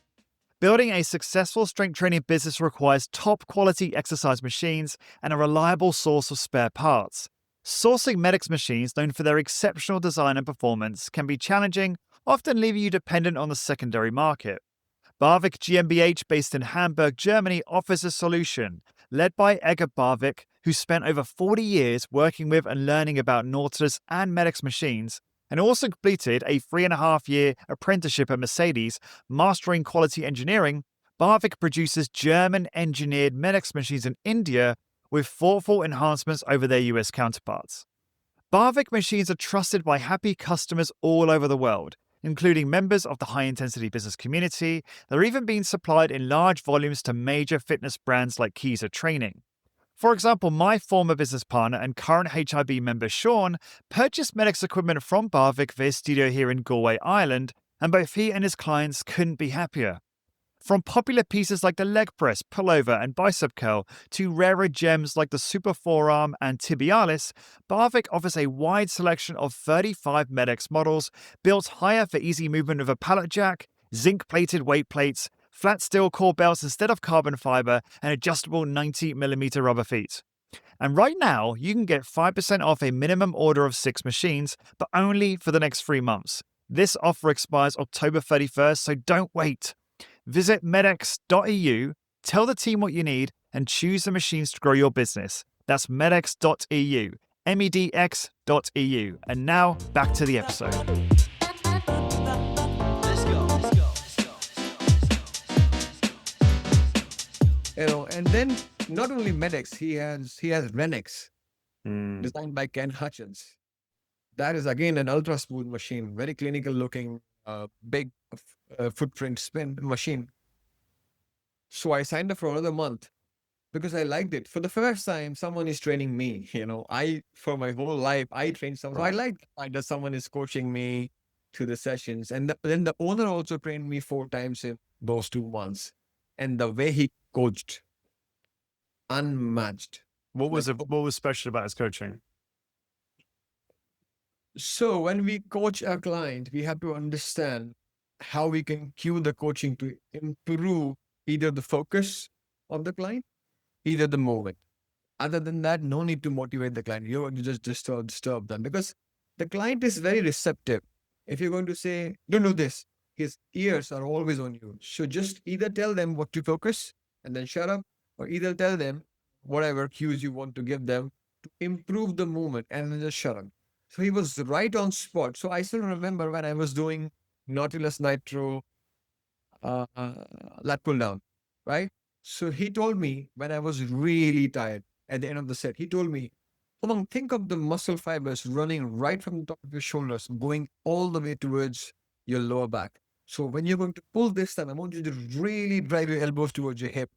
Building a successful strength training business requires top quality exercise machines and a reliable source of spare parts. Sourcing MedX machines, known for their exceptional design and performance, can be challenging, often leaving you dependent on the secondary market. Barwich GmbH, based in Hamburg, Germany, offers a solution. Led by Egger Barwich, who spent over 40 years working with and learning about Nautilus and MedX machines, and also completed a 3.5-year apprenticeship at Mercedes, mastering quality engineering, Barwich produces German-engineered MedX machines in India with thoughtful enhancements over their US counterparts. Barwich machines are trusted by happy customers all over the world. including members of the high intensity business community. They're even being supplied in large volumes to major fitness brands like Keiser Training. For example, my former business partner and current HIB member Sean purchased MedX equipment from Barwich for his studio here in Galway, Ireland, and both he and his clients couldn't be happier. From popular pieces like the leg press, pullover, and bicep curl to rarer gems like the super forearm and tibialis, Barwich offers a wide selection of 35 MedX models built higher for easy movement of a pallet jack, zinc-plated weight plates, flat steel core belts instead of carbon fiber, and adjustable 90mm rubber feet. And right now, you can get 5% off a minimum order of 6 machines, but only for the next 3 months. This offer expires October 31st, so don't wait. Visit medx.eu, tell the team what you need, and choose the machines to grow your business. That's medx.eu, medx.eu. And now, back to the episode. And then not only MedX, he has Renex, Mm. designed by Ken Hutchins. That is again an ultra smooth machine, very clinical looking, big footprint spin machine. So I signed up for another month because I liked it. For the first time, someone is training me. For my whole life, I trained someone. So I Right. like the fact that someone is coaching me to the sessions. And then the owner also trained me 4 times in those 2 months. And the way he coached, unmatched. What was Like, what was special about his coaching? so when we coach a client, we have to understand how we can cue the coaching to improve either the focus of the client, either the movement. Other than that, no need to motivate the client. You're going to just disturb them because the client is very receptive. If you're going to say, don't do this, his ears are always on you. So just either tell them what to focus and then shut up, or either tell them whatever cues you want to give them to improve the movement and then just shut up. So he was right on spot. So I still remember when I was doing Nautilus Nitro lat pull down, right? So he told me when I was really tired at the end of the set, he told me, Umang, think of the muscle fibers running right from the top of your shoulders, going all the way towards your lower back. So when you're going to pull this time, I want you to really drive your elbows towards your hip.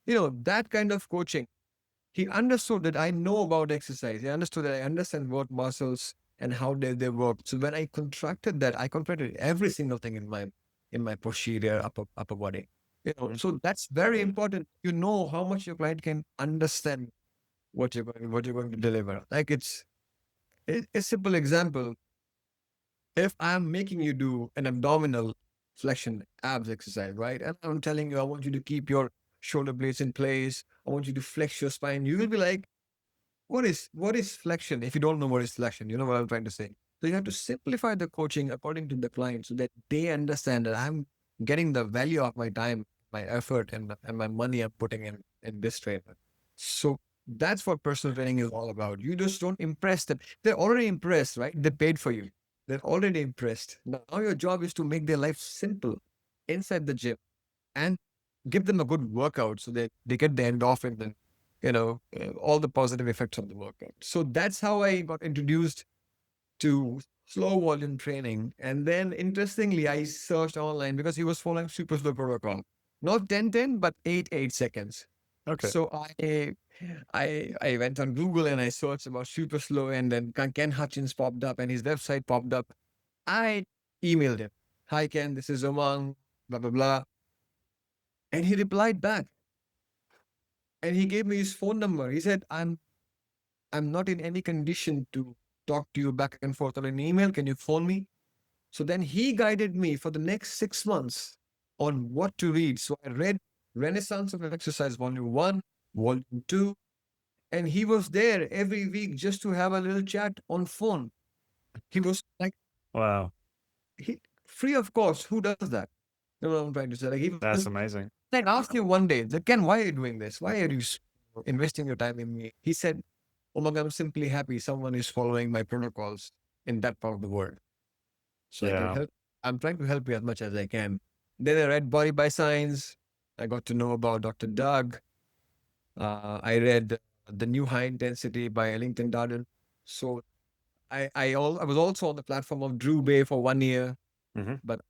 That kind of coaching. He understood that I know about exercise. He understood that I understand what muscles and how they work. So when I contracted that, I contracted every single thing in my posterior upper body. So that's very important. You know how much your client can understand what you're going to deliver. Like it's a simple example. If I'm making you do an abdominal flexion abs exercise, right? And I'm telling you, I want you to keep your shoulder blades in place. I want you to flex your spine. You will be like, what is flexion? If you don't know what is flexion, you know what I'm trying to say. So you have to simplify the coaching according to the client so that they understand that I'm getting the value of my time, my effort, and my money I'm putting in this trainer. So that's what personal training is all about. You just don't impress them. They're already impressed, right? They paid for you. They're already impressed. Now your job is to make their life simple inside the gym and give them a good workout so that they get the endorphin and all the positive effects of the workout. So that's how I got introduced to slow volume training. And then interestingly, I searched online because he was following super slow protocol. Not 10-10, but 8-8 seconds. Okay. So I went on Google and I searched about super slow, and then Ken Hutchins popped up and his website popped up. I emailed him. Hi Ken, this is Umang, blah blah blah. And he replied back. And he gave me his phone number. He said, I'm not in any condition to talk to you back and forth on an email. Can you phone me? So then he guided me for the next 6 months on what to read. So I read Renaissance of Exercise Volume 1, Volume 2, and he was there every week just to have a little chat on phone. He was like, Wow. free of cost. Who does that? You know what I'm trying to say? Like, That's amazing. I asked him one day, Ken, why are you doing this? Why are you investing your time in me? He said, Umang, I'm simply happy someone is following my protocols in that part of the world. So I can Yeah. help. I'm trying to help you as much as I can. Then I read Body by Science. I got to know about Dr. Doug. I read The New High Intensity by Ellington Darden. So I was also on the platform of Drew Bay for 1 year. Hmm. But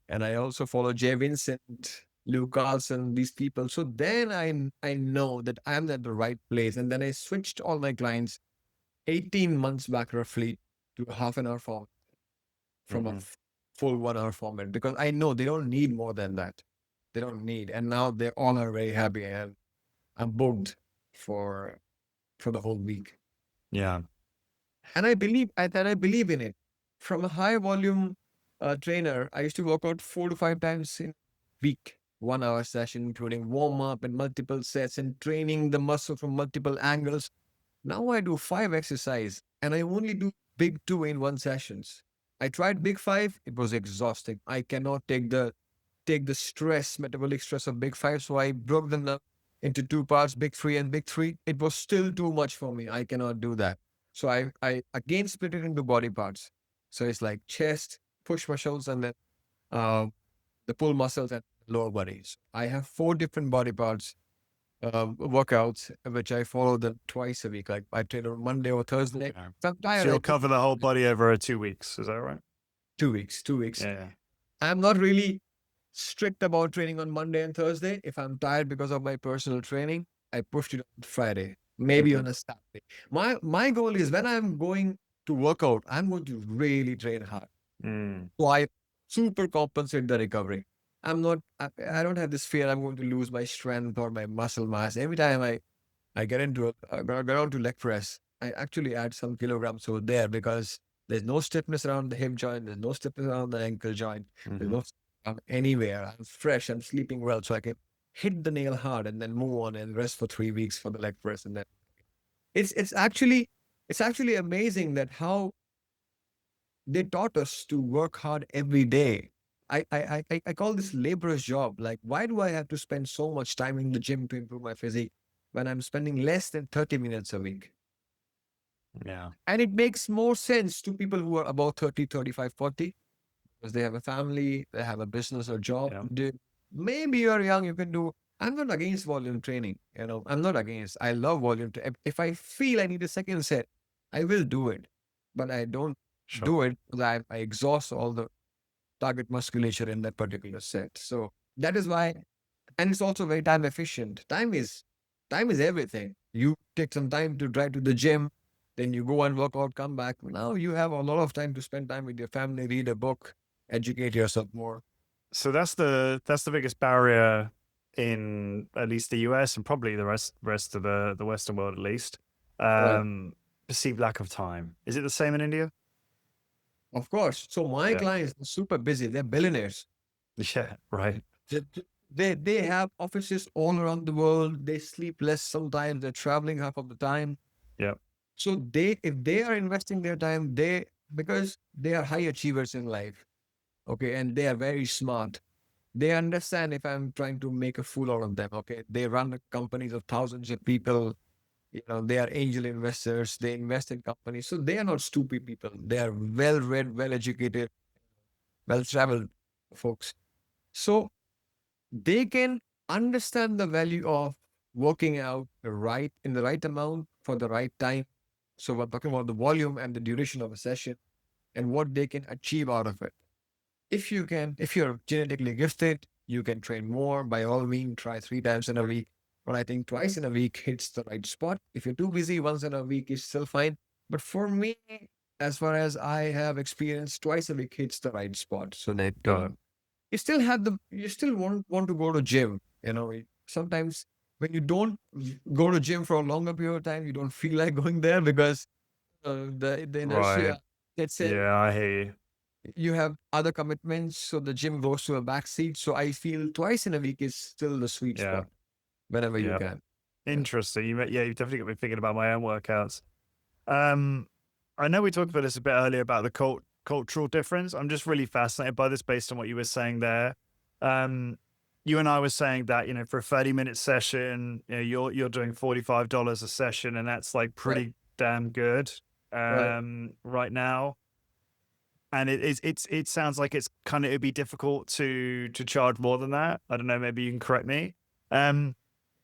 and I also follow Jay Vincent, Luke Carlson, these people. So then I know that I'm at the right place. And then I switched all my clients 18 months back roughly to a half an hour format from a Hmm. full 1 hour format because I know they don't need more than that. They don't need. And now they all are very happy and I'm booked for the whole week. Yeah. And I believe in it. From a high volume trainer, I used to work out 4 to 5 times in week, 1 hour session, including warm up and multiple sets and training the muscle from multiple angles. Now I do 5 exercise and I only do big two in one sessions. I tried big five, it was exhausting. I cannot take the stress, metabolic stress of big five. So I broke them up into two parts, big three and big three. It was still too much for me. I cannot do that. So I again split it into body parts. So it's like chest, push muscles, and then uh, the pull muscles and lower bodies. I have 4 different body parts workouts, which I follow them twice a week. Like I train on Monday or Thursday. Okay. If I'm tired, So I you'll take cover the whole body over 2 weeks. Is that right? 2 weeks, 2 weeks. Yeah. I'm not really strict about training on Monday and Thursday. If I'm tired because of my personal training, I pushed it on Friday, maybe Hmm. on a Saturday. My goal is when I'm going to work out, I'm going to really train hard. Mm. So I super compensate the recovery. I don't have this fear I'm going to lose my strength or my muscle mass. Every time I get into get on to leg press, I actually add some kilograms over there because there's no stiffness around the hip joint, there's no stiffness around the ankle joint, there's Hmm. no anywhere. I'm fresh, I'm sleeping well, so I can hit the nail hard and then move on and rest for 3 weeks for the leg press, and then it's it's actually it's actually amazing that how they taught us to work hard every day. I call this laborer's job. Like, why do I have to spend so much time in the gym to improve my physique when I'm spending less than 30 minutes a week? Yeah. And it makes more sense to people who are about 30, 35, 40 because they have a family, they have a business or job. Yeah. Maybe you're young, you can do. I'm not against volume training. I'm not against. I love volume. If I feel I need a second set, I will do it. But I don't Sure. do it because I exhaust all the target musculature in that particular set. So that is why, and it's also very time efficient. Time is everything. You take some time to drive to the gym, then you go and work out, come back. Now you have a lot of time to spend time with your family, read a book, educate yourself more. So that's the biggest barrier in at least the US and probably the rest of the Western world at least. Right. Perceived lack of time. Is it the same in India? Of course. So my Yeah. clients are super busy. They're billionaires. Yeah. Right. They, they have offices all around the world. They sleep less sometimes. They're traveling half of the time. Yeah. So if they are investing their time, because they are high achievers in life, okay, and they are very smart. They understand if I'm trying to make a fool out of them, okay. They run companies of thousands of people. They are angel investors. They invest in companies, so they are not stupid people. They are well-read, well-educated, well-traveled folks. So they can understand the value of working out right in the right amount for the right time. So we're talking about the volume and the duration of a session and what they can achieve out of it. If you're genetically gifted, you can train more. By all means, try 3 times in a week. But I think twice in a week hits the right spot. If you're too busy, once in a week is still fine. But for me, as far as I have experienced, twice a week hits the right spot. So that Got it. you still want to go to gym. Sometimes when you don't go to gym for a longer period of time, you don't feel like going there because the Right. inertia. Let's say Yeah, I hear you. you have other commitments, so the gym goes to a back seat. So I feel twice in a week is still the sweet Yeah. spot whenever you Yeah. can. Yeah. Interesting. You've definitely got me thinking about my own workouts. Um, I know we talked about this a bit earlier about the cultural difference. I'm just really fascinated by this based on what you were saying there. You and I were saying that, for a 30-minute session, you're doing $45 a session, and that's like Right. pretty damn good Right. right now. And it sounds like it'd be difficult to charge more than that. I don't know, maybe you can correct me.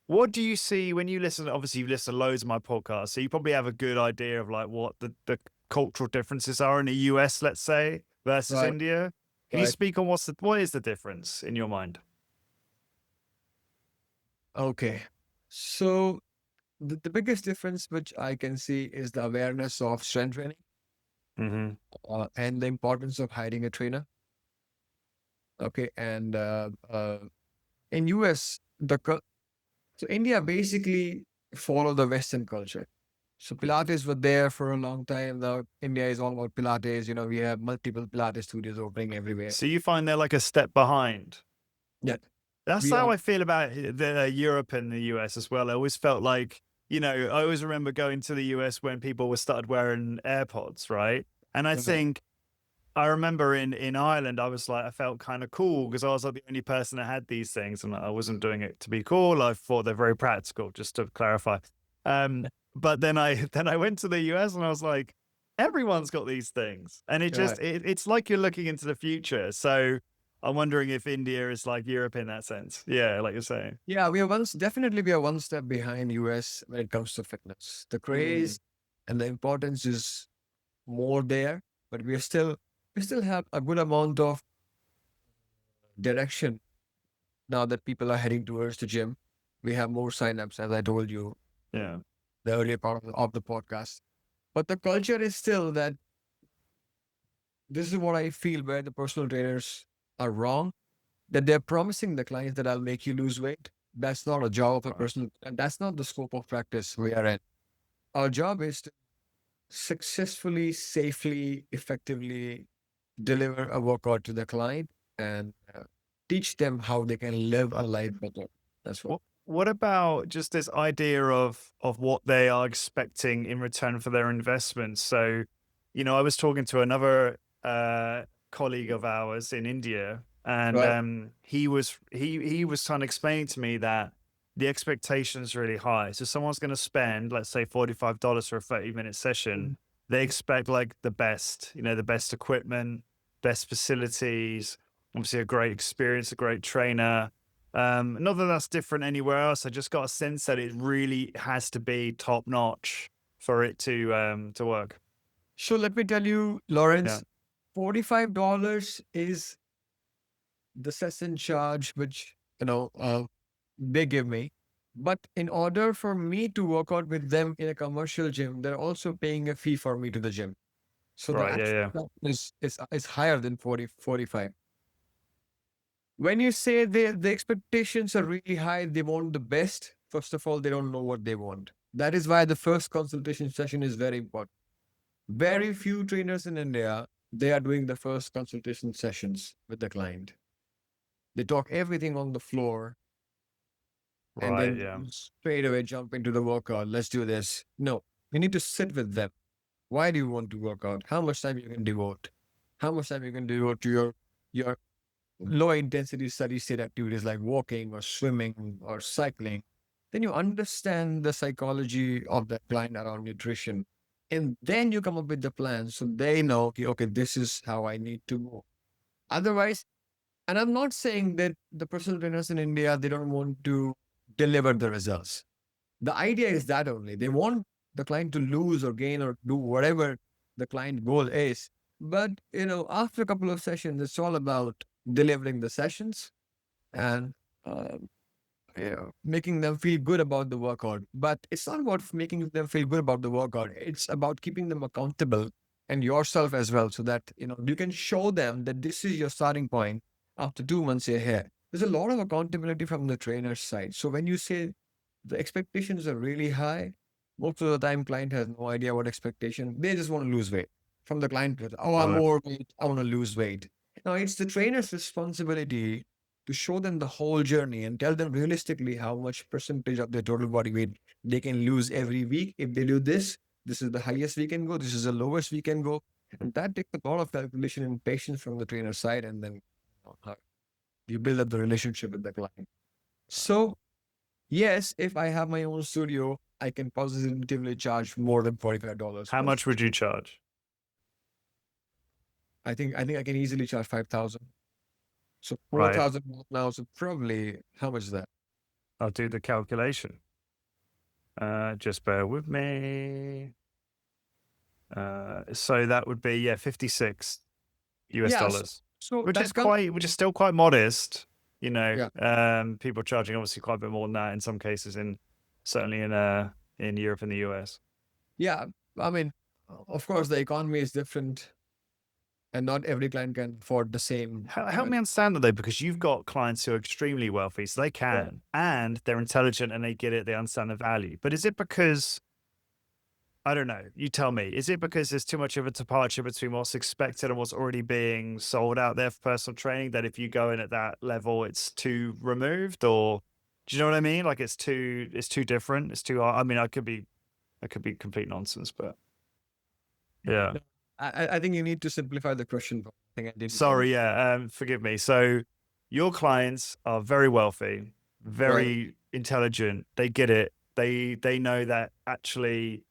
What do you see when you listen? Obviously, you listen to loads of my podcasts, so you probably have a good idea of like what the cultural differences are in the US, let's say, versus Right. India. Can you Right. speak on what is the difference in your mind? Okay. So the biggest difference which I can see is the awareness of strength training Mm-hmm. and the importance of hiring a trainer. Okay. And in US, so India basically follow the Western culture. So Pilates were there for a long time. Now India is all about Pilates. You know, we have multiple Pilates studios opening everywhere. So you find they're like a step behind. Yeah, That's we how are. I feel about the Europe and the US as well. I always felt like, I always remember going to the US when people were started wearing AirPods, right? And I Right. think I remember in Ireland, I was like, I felt kind of cool because I was like the only person that had these things, and I wasn't doing it to be cool. I thought they're very practical, just to clarify. But then I then I went to the US and I was like, everyone's got these things, and Right. it's like you're looking into the future. So I'm wondering if India is like Europe in that sense. Yeah, like you're saying. Yeah, definitely we are one step behind US when it comes to fitness. The Mm, craze and the importance is more there, but we still have a good amount of direction now that people are heading towards the gym. We have more signups, as I told you yeah. the earlier part of the podcast. But the culture is still that this is what I feel where the personal trainers are wrong, that they're promising the clients that I'll make you lose weight. That's not a job of a Right. personal, and that's not the scope of practice we are in. Our job is to successfully, safely, effectively deliver a workout to the client and teach them how they can live a life better. That's what. What about just this idea of what they are expecting in return for their investment? So, I was talking to another colleague of ours in India, and Right. he was trying to explain to me that the expectation is really high. So someone's going to spend, let's say, $45 for a 30-minute session. Mhm. They expect like the best, the best equipment, best facilities, obviously a great experience, a great trainer. Not that that's different anywhere else. I just got a sense that it really has to be top notch for it to work. So let me tell you, Yeah. Lawrence, $45 is the session charge which they give me. But in order for me to work out with them in a commercial gym, they're also paying a fee for me to the gym. So the Right. Yeah. actual Yeah. cost is higher than 45. When you say the expectations are really high, they want the best. First of all, they don't know what they want. That is why the first consultation session is very important. Very few trainers in India, they are doing the first consultation sessions with the client. They talk everything on the floor and Right. then Yeah. straight away jump into the workout. Let's do this. No, you need to sit with them. Why do you want to work out? How much time you can devote? How much time you can devote to your low intensity steady state activities like walking or swimming or cycling? Then you understand the psychology of the client around nutrition. And then you come up with the plan so they know, okay, this is how I need to go. Otherwise, and I'm not saying that the personal trainers in India, they don't want to deliver the results. The idea is that only they want the client to lose or gain or do whatever the client goal is. But, after a couple of sessions, it's all about delivering the sessions and uh, making them feel good about the workout. But it's not about making them feel good about the workout. It's about keeping them accountable and yourself as well so that, you can show them that this is your starting point after 2 months you're here. There's a lot of accountability from the trainer's side. So when you say the expectations are really high, most of the time client has no idea what expectation. They just want to lose weight. From the client, oh, I'm Right. overweight. I want to lose weight. Now it's the trainer's responsibility to show them the whole journey and tell them realistically how much percentage of their total body weight they can lose every week. If they do this, this is the highest we can go, this is the lowest we can go. And that takes a lot of calculation and patience from the trainer's side. And then you build up the relationship with the client. So, yes, if I have my own studio, I can positively charge more than $45 How per much would session. you charge? I think I can easily charge 5,000. So Right. 4,000 now. So probably how much is that? I'll do the calculation. Just bear with me. So that would be 56 US Yeah. So, dollars. So which that is comes, still quite modest, you know. yeah, People charging obviously quite a bit more than that in some cases, certainly in Europe and the US. yeah. I mean, of course, the economy is different, and not every client can afford the same. Help me understand that though, because you've got clients who are extremely wealthy, so they Yeah. can, and they're intelligent and they get it, they understand the value. But is it because, I don't know, you tell me, is it because there's too much of a departure between what's expected and what's already being sold out there for personal training, that if you go in at that level, it's too removed? Or do you know what I mean? Like it's too different. It's too, I mean, I could be complete nonsense, but yeah. No, I think you need to simplify the question. I think I didn't get it Sorry, yeah. Forgive me. So your clients are very wealthy, right. very intelligent. They get it. They know that actually,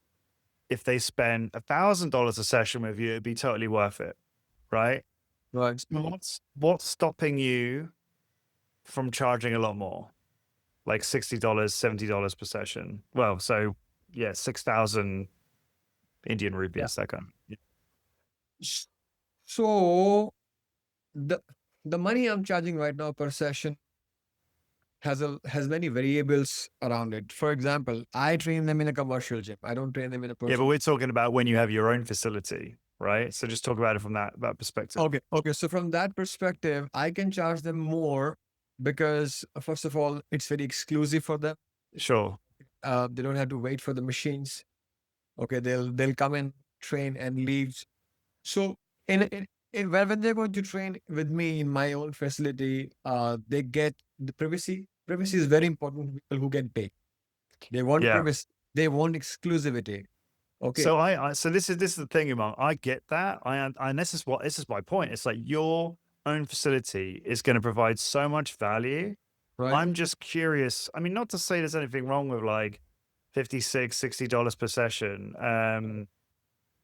if they spend $1,000 a session with you, it'd be totally worth it, right? Right. So what's stopping you from charging a lot more, like $60, $70 per session? Well, so yeah, 6,000 Indian Yeah. rupees, that kind. S- So the the money I'm charging right now per session has many variables around it. For example, I train them in a commercial gym. I don't train them in a Yeah, but personal. we're talking about when you have your own facility, right? So just talk about it from that perspective. Okay. Okay. So from that perspective, I can charge them more because first of all, it's very exclusive for them. Sure. They don't have to wait for the machines. Okay, they'll come and train and leave. So when they're going to train with me in my own facility, they get the privacy. Privacy is very important to people who can pay. They want Yeah. privacy. They want exclusivity. Okay, So so this is the thing, Umang. I get that. And this is my point. It's like your own facility is going to provide so much value. right? I'm just curious. I mean, not to say there's anything wrong with like 56, $60 per session.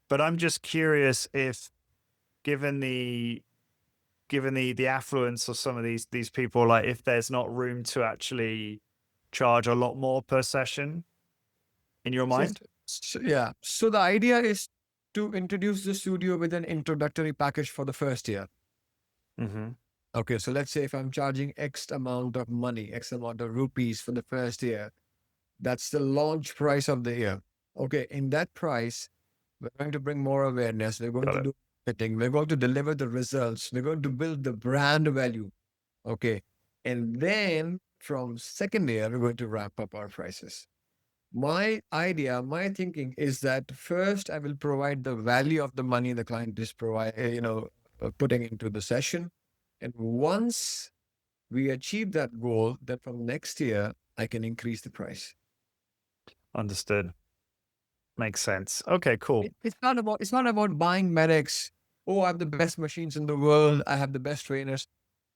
But I'm just curious if given the the affluence of some of these people, like if there's not room to actually charge a lot more per session in your So, mind. yeah. So the idea is to introduce the studio with an introductory package for the first year. Mm-hmm. Okay, so let's say if I'm charging X amount of money, X amount of rupees for the first year, that's the launch price of the year. Okay, in that price, we're going to bring more awareness. We're going Got to it. do marketing. We're going to deliver the results. We're going to build the brand value. Okay, and then from second year, we're going to ramp up our prices. My idea, my thinking is that first I will provide the value of the money the client is putting into the session, and once we achieve that goal, then from next year I can increase the price. Understood. Makes sense. Okay, cool. It's not about buying medics. Oh, I have the best machines in the world. I have the best trainers.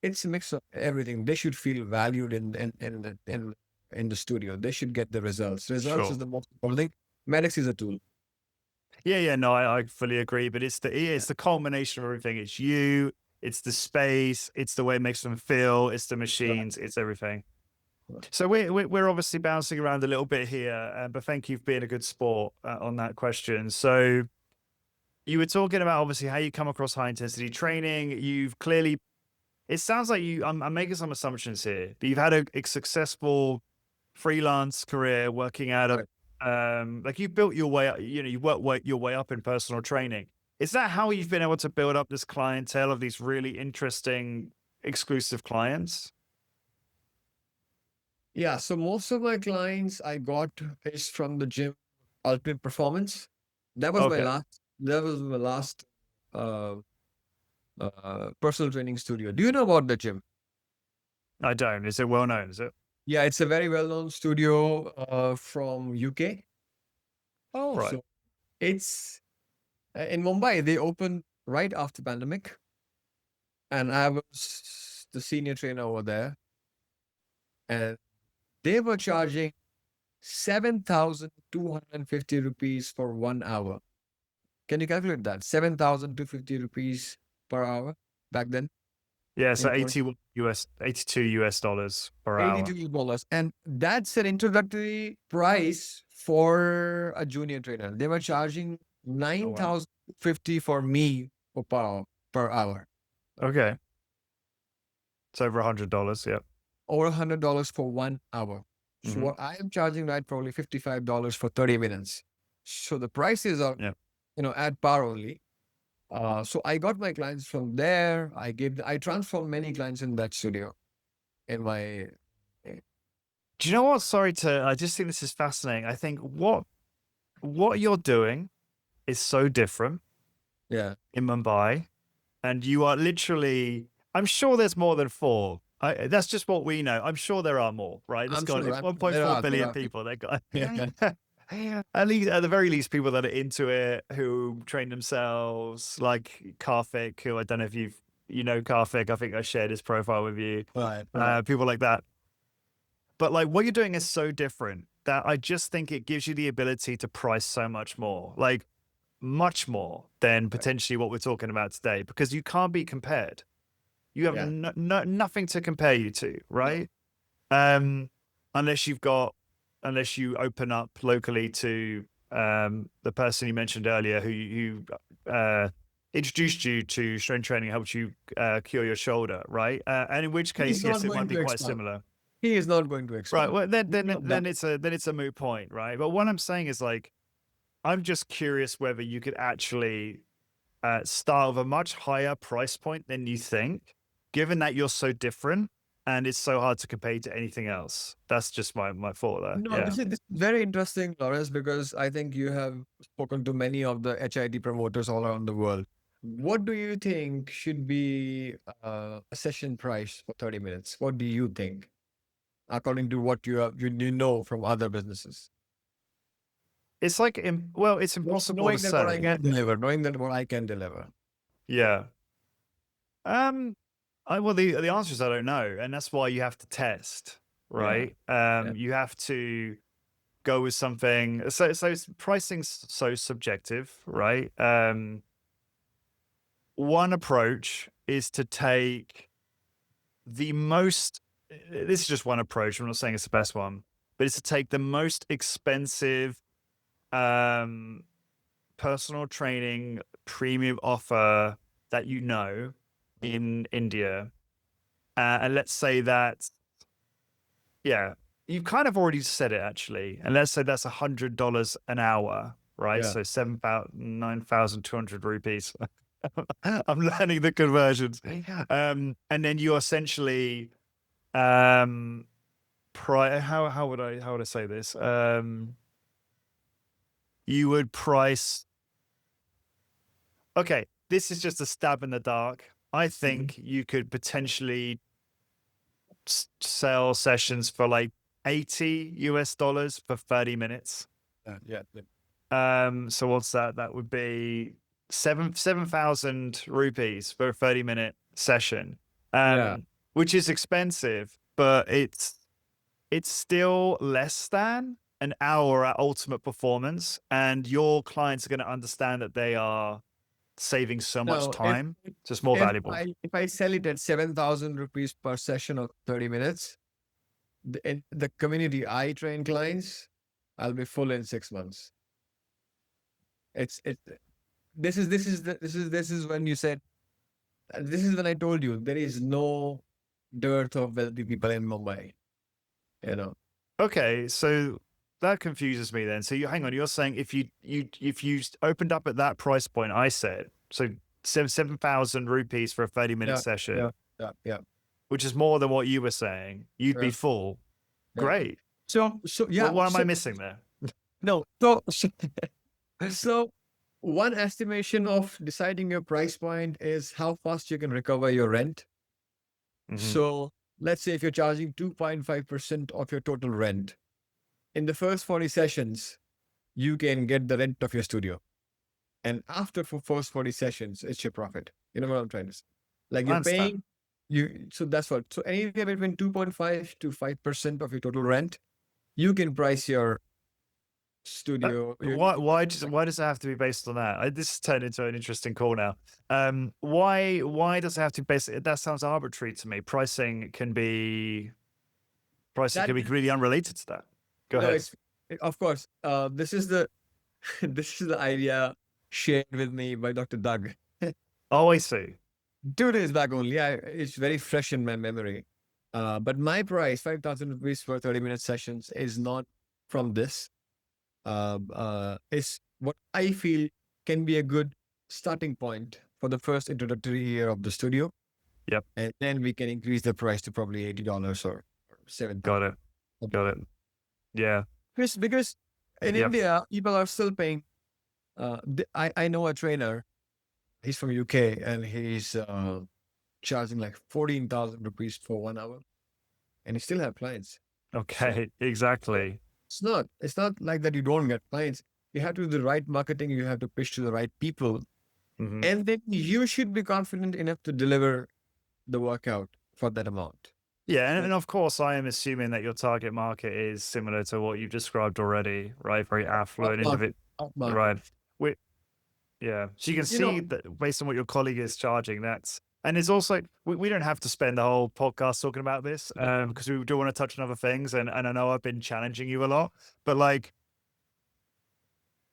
It's a mix of everything. They should feel valued in the studio. They should get the results. Results is Sure. the most important thing. Medics is a tool. Yeah, yeah, no, I fully agree. But it's the culmination of everything. It's you, it's the space, it's the way it makes them feel, it's the Right. machines, it's everything. Right. So we're obviously bouncing around a little bit here, but thank you for being a good sport on that question. So you were talking about obviously how you come across high intensity training. You've clearly, it sounds like I'm making some assumptions here, but you've had a successful freelance career working out of, Right. like you built your way up, you your way up in personal training. Is that how you've been able to build up this clientele of these really interesting, exclusive clients? Yeah. So most of my clients I got is from the gym, Ultimate Performance. That was my Okay. last. That was my last uh, personal training studio. Do you know about the gym? I don't. Is it well known? Is it? Yeah, it's a very well-known studio from UK. All right. So it's in Mumbai. They opened right after pandemic, and I was the senior trainer over there, and they were charging 7,250 rupees for 1 hour. Can you calculate that? 7,250 rupees per hour back then Yeah. So in 20, 82 US dollars per hour. $82. And that's an introductory price for a junior trainer. They were charging Oh, wow. 9,050 for me per hour. Okay. It's over $100. Yeah. or $100 for 1 hour. So Hmm. what I am charging right probably $55 for 30 minutes. So the prices are, Yeah. at par only. So I got my clients from there. I transformed many clients in that studio in my, eh, Do you know what? I just think this is fascinating. I think what you're doing is so different yeah, in Mumbai, and you are literally, I'm sure there's more than four. That's just what we know. I'm sure there are more, right? I'm God, sure it's there 1.4 are, billion people. They got yeah, at least, at the very least, people that are into it, who train themselves, like Karthik, who I don't know if you know Karthik. I think I shared his profile with you. right. People like that. But like what you're doing is so different that I just think it gives you the ability to price so much more, like much more than potentially what we're talking about today, because you can't be compared. You have Yeah, nothing to compare you to, no, right? Unless unless you open up locally to the person you mentioned earlier who introduced you to strength training, helped you cure your shoulder, right? And in which case, he's yes, not it might going be to quite expand. similar. He is not going to Right. expand. Well, No, that, then it's a moot point, right? But what I'm saying is like, I'm just curious whether you could actually start with a much higher price point than you think, given that you're so different and it's so hard to compare to anything else. That's just my thought there. no, Yeah. this is very interesting, Lawrence, because I think you have spoken to many of the HIT promoters all around the world. What do you think should be a session price for 30 minutes? What do you think, according to what you know from other businesses? It's like, well, it's impossible to Knowing that what I say. can deliver, knowing that what I can deliver. Yeah. Um, well, the answer is I don't know, and that's why you have to test, Yeah. right? Yeah. You have to go with something. So pricing's so subjective, right? One approach is to take the most. This is just one approach. I'm not saying it's the best one, but it's to take the most expensive um, personal training premium offer that you know in India, and let's say that, yeah, you've kind of already said it actually, and let's say that's $100 an hour, right? Yeah. So 9,200 rupees. I'm learning the conversions. And then you essentially um how would I say this? You would price, okay, this is just a stab in the dark. I Mhm. think you could potentially sell sessions for like $80 for 30 minutes. Yeah. Yeah. So what's that? That would be 7,000 rupees for a 30-minute session. Yeah. Which is expensive, but it's still less than an hour at ultimate performance, and your clients are going to understand that they are saving so much No, if time, so it's more valuable. if I sell it at 7,000 rupees per session of 30 minutes, in the community I train clients, I'll be full in 6 months. It's it. This is when you said, this is when I told you there is no dearth of wealthy people in Mumbai. You know. Okay, so that confuses me then. So you hang on, you're saying if you opened up at that price point, I said, so 7,000 rupees for a 30-minute Yeah. Yeah. session, Yeah. Yeah. which is more than what you were saying, you'd be Yeah. full. Yeah. Great. So Well, yeah. what am I So missing there? no. So one estimation of deciding your price point is how fast you can recover your rent. Hmm. So let's say if you're charging 2.5% of your total rent, in the first 40 sessions, you can get the rent of your studio. And after for first 40 sessions, it's your profit. You know what I'm trying to say? Like I you're understand. paying so that's what. So anywhere between 2.5 to 5% of your total rent, you can price your studio. Why does it have to be based on that? This has turned into an interesting call now. Why does it have to be based? That sounds arbitrary to me. Pricing can That be completely unrelated to that. Go no, ahead. it's of course. This is the this is the idea shared with me by Dr. Doug. Oh, I see. 2 days back only. It's very fresh in my memory. But my price, 5,000 rupees for 30-minute sessions, is not from this. Is what I feel can be a good starting point for the first introductory year of the studio. Yep. And then we can increase the price to probably $80 or Got 70. it. Got it. Yeah. Because in Yep. India, people are still paying. I know a trainer. He's from UK and he's charging like 14,000 rupees for 1 hour, and he still have clients. So Okay. Exactly. it's not like that you don't get clients. You have to do the right marketing. You have to pitch to the right people, Hmm. and then you should be confident enough to deliver the workout for that amount. Yeah, and, Right? and of course, I am assuming that your target market is similar to what you've described already, right? Very affluent Upmarket, individual, upmarket. right? We, yeah, so you can You see know, that based on what your colleague is charging, and it's also we don't have to spend the whole podcast talking about this because we do want to touch on other things, and I know I've been challenging you a lot, but like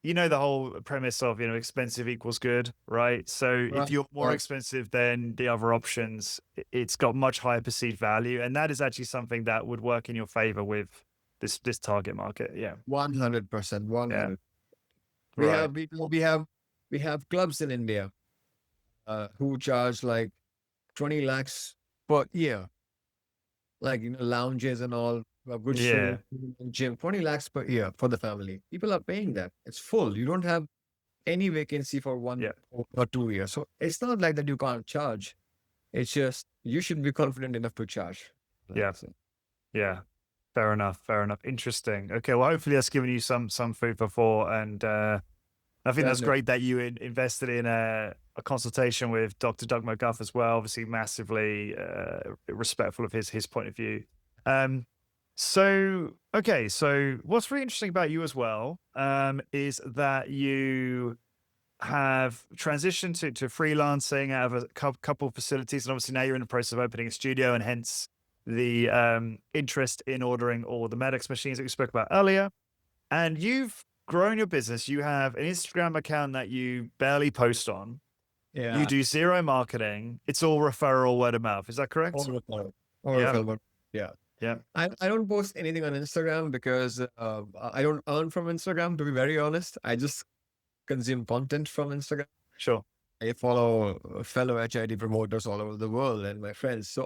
the whole premise of expensive equals good, right? So if right, you're more right. expensive than the other options, it's got much higher perceived value, and that is actually something that would work in your favor with this target market. Yeah, 100%, yeah, 100. We right. have we have clubs in India who charge like 20 lakhs per year, like lounges and all, a good swimming Yeah, pool and gym. 20 lakhs per year for the family. People are paying that. It's full. You don't have any vacancy for yeah, 1 or 2 years. So it's not like that you can't charge. It's just you should be confident enough to charge. Right. yeah, So yeah. Fair enough. Fair enough. Interesting. Okay. Well, hopefully that's given you some food for thought, and I think that's definitely. great that you invested in a consultation with Dr. Doug McGuff as well. Obviously, massively respectful of his point of view. So okay, so what's really interesting about you as well is that you have transitioned to freelancing out of a couple of facilities, and obviously now you're in the process of opening a studio, and hence the interest in ordering all the MedX machines that we spoke about earlier. And you've grown your business. You have an Instagram account that you barely post on. You Yeah. do zero marketing. It's all referral, word of mouth. Is that Or correct? referral. Or Yeah. referral. Yeah. Yeah. I don't post anything on Instagram because I don't earn from Instagram, to be very honest. I just consume content from Instagram. Sure. I follow fellow HID promoters all over the world and my friends.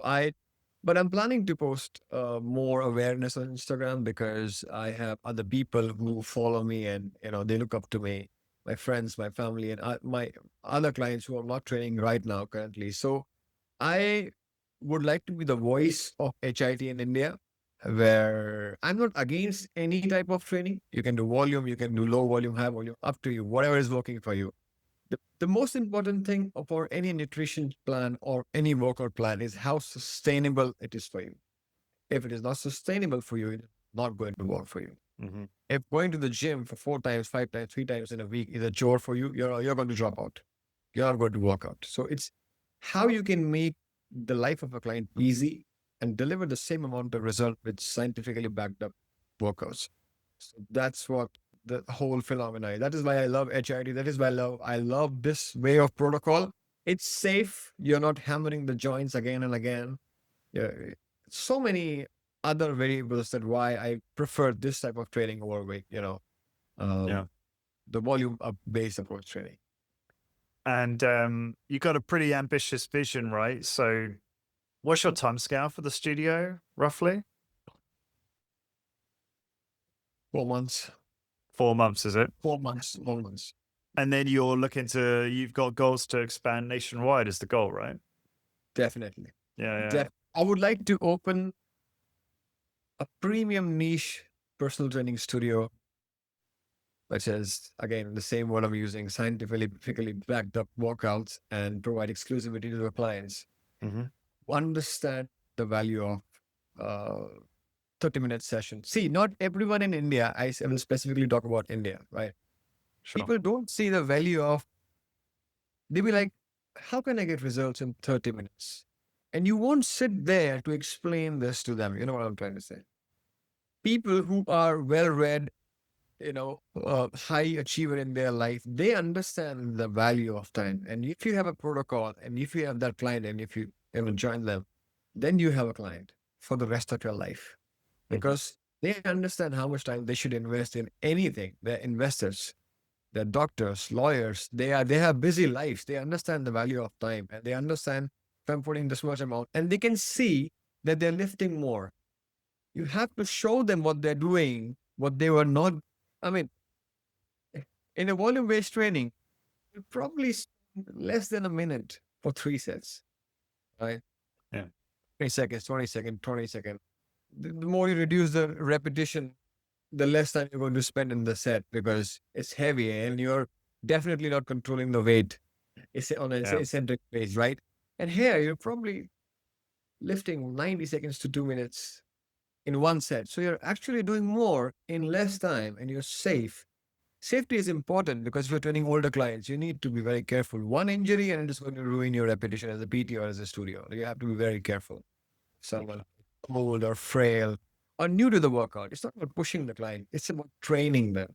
But I'm planning to post more awareness on Instagram because I have other people who follow me and they look up to me, my friends, my family, and my other clients who are not training right now currently. So I would like to be the voice of HIT in India, where I'm not against any type of training. You can do volume, you can do low volume, high volume, up to you, whatever is working for you. The most important thing for any nutrition plan or any workout plan is how sustainable it is for you. If it is not sustainable for you, it's not going to work for you. Hmm. If going to the gym for 4 times, 5 times, 3 times in a week is a chore for you, you're going to drop out. You're not going to work out. So it's how you can make the life of a client easy and deliver the same amount of result with scientifically backed up workouts. So that's what the whole phenomena is. That is why I love HID. That is why I love this way of protocol. It's safe. You're not hammering the joints again and again. Yeah, so many other variables that why I prefer this type of training over um, Yeah. the volume up based approach training. And you got a pretty ambitious vision, right? So what's your time scale for the studio, roughly? 4 months. 4 months, is it? 4 months. 4 months. And then you've got goals to expand nationwide is the goal, right? Definitely. Yeah. I would like to open a premium niche personal training studio, which is again the same word I'm using, scientifically backed up workouts and provide exclusivity to the clients. Hmm. Understand the value of 30-minute session. See, not everyone in India, I will specifically talk about India, right? Sure. People don't see the value of, they be like, how can I get results in 30 minutes? And you won't sit there to explain this to them. You know what I'm trying to say? People who are well read, high achiever in their life, they understand the value of time. And if you have a protocol and if you have that client and if you join them, then you have a client for the rest of your life because they understand how much time they should invest in anything. They're investors, they're doctors, lawyers. They have busy lives. They understand the value of time and they understand if I'm putting this much amount and they can see that they're lifting more. You have to show them what they're doing, what they were not. I mean, in a volume based training, you probably spend less than a minute for 3 sets, right? Yeah. 20 seconds, 20 seconds, 20 seconds. The more you reduce the repetition, the less time you're going to spend in the set because it's heavy and you're definitely not controlling the weight. It's on an Yeah. eccentric base, right? And here you're probably lifting 90 seconds to 2 minutes in one set. So you're actually doing more in less time and you're safe. Safety is important because if you're training older clients, you need to be very careful. One injury and it's going to ruin your reputation as a PT or as a studio. You have to be very careful. Someone old or frail or new to the workout, it's not about pushing the client, it's about training them.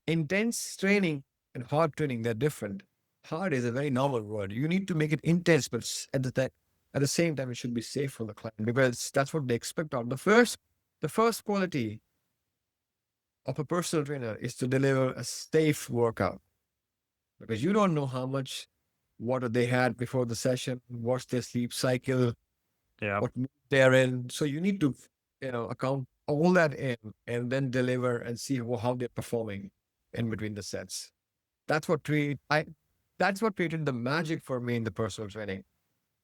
Intense training and hard training, they're different. Hard is a very novel word. You need to make it intense, but at the same time, it should be safe for the client because that's what they expect out. The first quality of a personal trainer is to deliver a safe workout because you don't know how much water they had before the session, what's their sleep cycle, Yeah. what mood they're in. So you need to, account all that in and then deliver and see how they're performing in between the sets. That's what create I that's what created the magic for me in the personal training.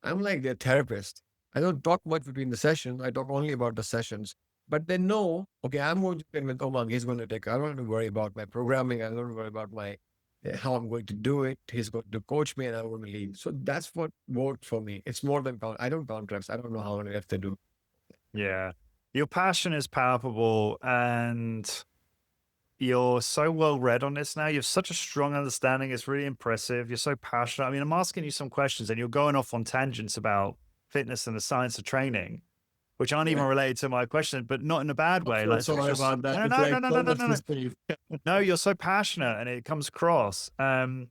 I'm like their therapist. I don't talk much between the sessions. I talk only about the sessions. But they know, okay, I'm going to train with Umang. He's going to take, I don't have to worry about my programming. I don't have to worry about my how I'm going to do it. He's going to coach me and I'm going to lead. So that's what worked for me. It's more than I don't count reps. I don't know how many reps they do. Yeah. Your passion is palpable and you're so well read on this now. You have such a strong understanding. It's really impressive. You're so passionate. I mean, I'm asking you some questions and you're going off on tangents about fitness and the science of training, which aren't even Yeah. related to my question, but not in a bad I'm way. so Like it's sorry just about that. no, It's no, no, like no, no, so no, much no, to no. say. No, you're so passionate and it comes across. And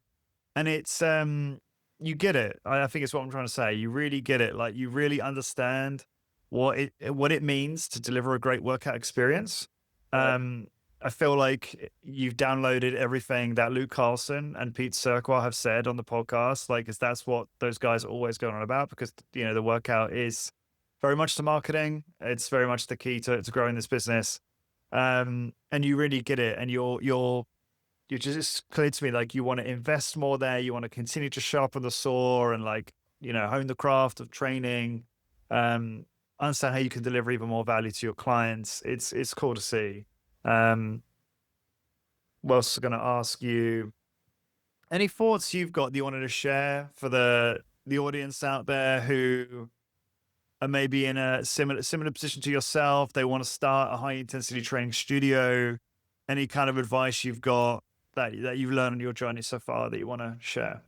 it's you get it. I think it's what I'm trying to say. You really get it. Like you really understand what it means to deliver a great workout experience. Right. I feel like you've downloaded everything that Luke Carlson and Pete Surqua have said on the podcast. Like, 'cause that's what those guys are always going on about because the workout is very much to marketing. It's very much the key to growing this business. And you really get it. And you're just clear to me like you want to invest more there. You want to continue to sharpen the saw and hone the craft of training. Understand how you can deliver even more value to your clients. It's cool to see. What else was I going to ask you? Any thoughts you've got that you wanted to share for the audience out there who are maybe in a similar position to yourself? They want to start a high intensity training studio. Any kind of advice you've got that you've learned on your journey so far that you want to share?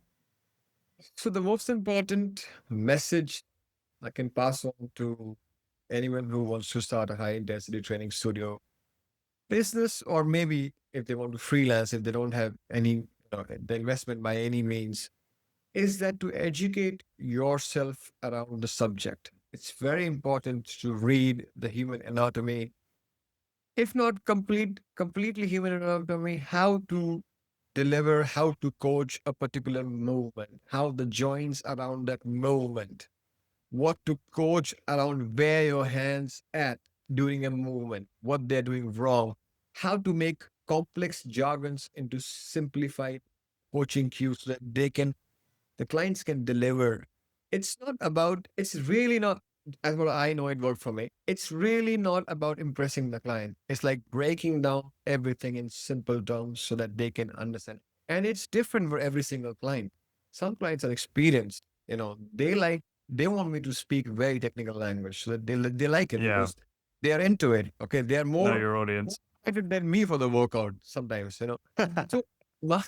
So the most important message I can pass on to anyone who wants to start a high intensity training studio business, or maybe if they want to freelance, if they don't have any the investment by any means, is that to educate yourself around the subject. It's very important to read the human anatomy, if not completely human anatomy, how to deliver, how to coach a particular movement, how the joints around that movement, what to coach around where your hands at during a movement, what they're doing wrong, how to make complex jargons into simplified coaching cues so that the clients can deliver. It's really not, as what I know it worked for me. It's really not about impressing the client. It's like breaking down everything in simple terms so that they can understand. And it's different for every single client. Some clients are experienced, they want me to speak very technical language so that they like it Yeah, because they are into it. Okay. They are know more your audience. excited than me for the workout sometimes. So my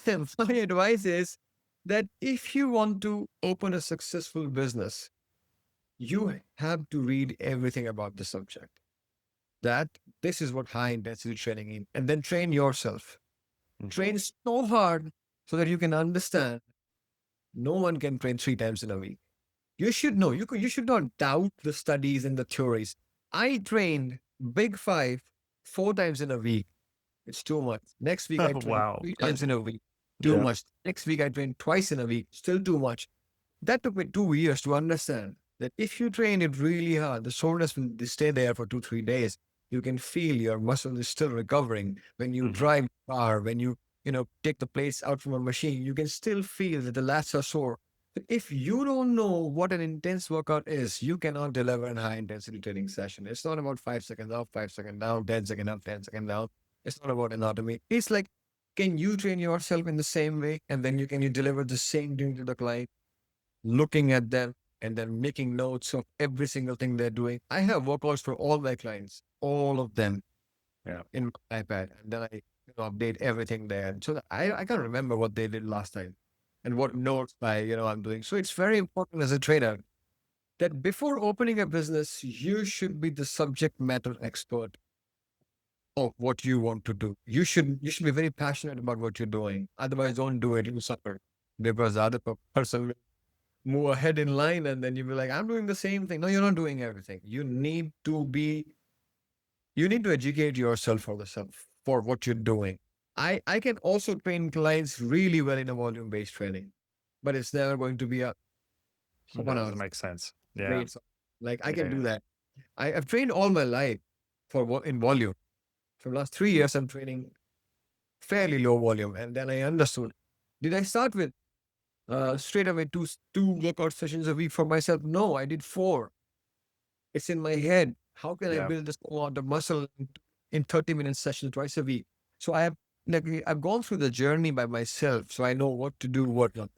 advice is that if you want to open a successful business, you have to read everything about the subject. that this is what high intensity training is. And then train yourself. Train so hard so that you can understand no one can train 3 times in a week. You should know. You should not doubt the studies and the theories. I trained Big Five 4 times in a week. It's too much. Next week I train Wow. 3 times in a week. Too Yeah. much. Next week I train twice in a week. Still too much. That took me 2 years to understand that if you train it really hard, the soreness will stay there for 2, 3 days. You can feel your muscle is still recovering. When you drive a car, when you take the plates out from a machine, you can still feel that the lats are sore. But if you don't know what an intense workout is, you cannot deliver a high intensity training session. It's not about 5 seconds up, 5 seconds down, 10 seconds up, 10 seconds down. It's not about anatomy. It's like, can you train yourself in the same way? And then you deliver the same thing to the client, looking at them and then making notes of every single thing they're doing. I have workouts for all my clients, all of them in my iPad. And then I update everything there. So that I can't remember what they did last time and what notes I'm doing. So it's very important as a trainer that before opening a business, you should be the subject matter expert of what you want to do. You should be very passionate about what you're doing. Otherwise, don't do it. You suffer because the other person will move ahead in line, and then you'll be like, I'm doing the same thing. No, you're not doing everything. You need to educate yourself for the self for what you're doing. I can also train clients really well in a volume-based training, but it's never going to be a That 1 hour doesn't make sense. Yeah. weights. Like I can Yeah. do that. I've trained all my life in volume. For the last 3 years, I'm training fairly low volume, and then I understood. Did I start with straight away two workout sessions a week for myself? No, I did 4. It's in my head. How can I Yeah. build this amount of muscle in 30-minute sessions twice a week? So I've gone through the journey by myself, so I know what to do, what not.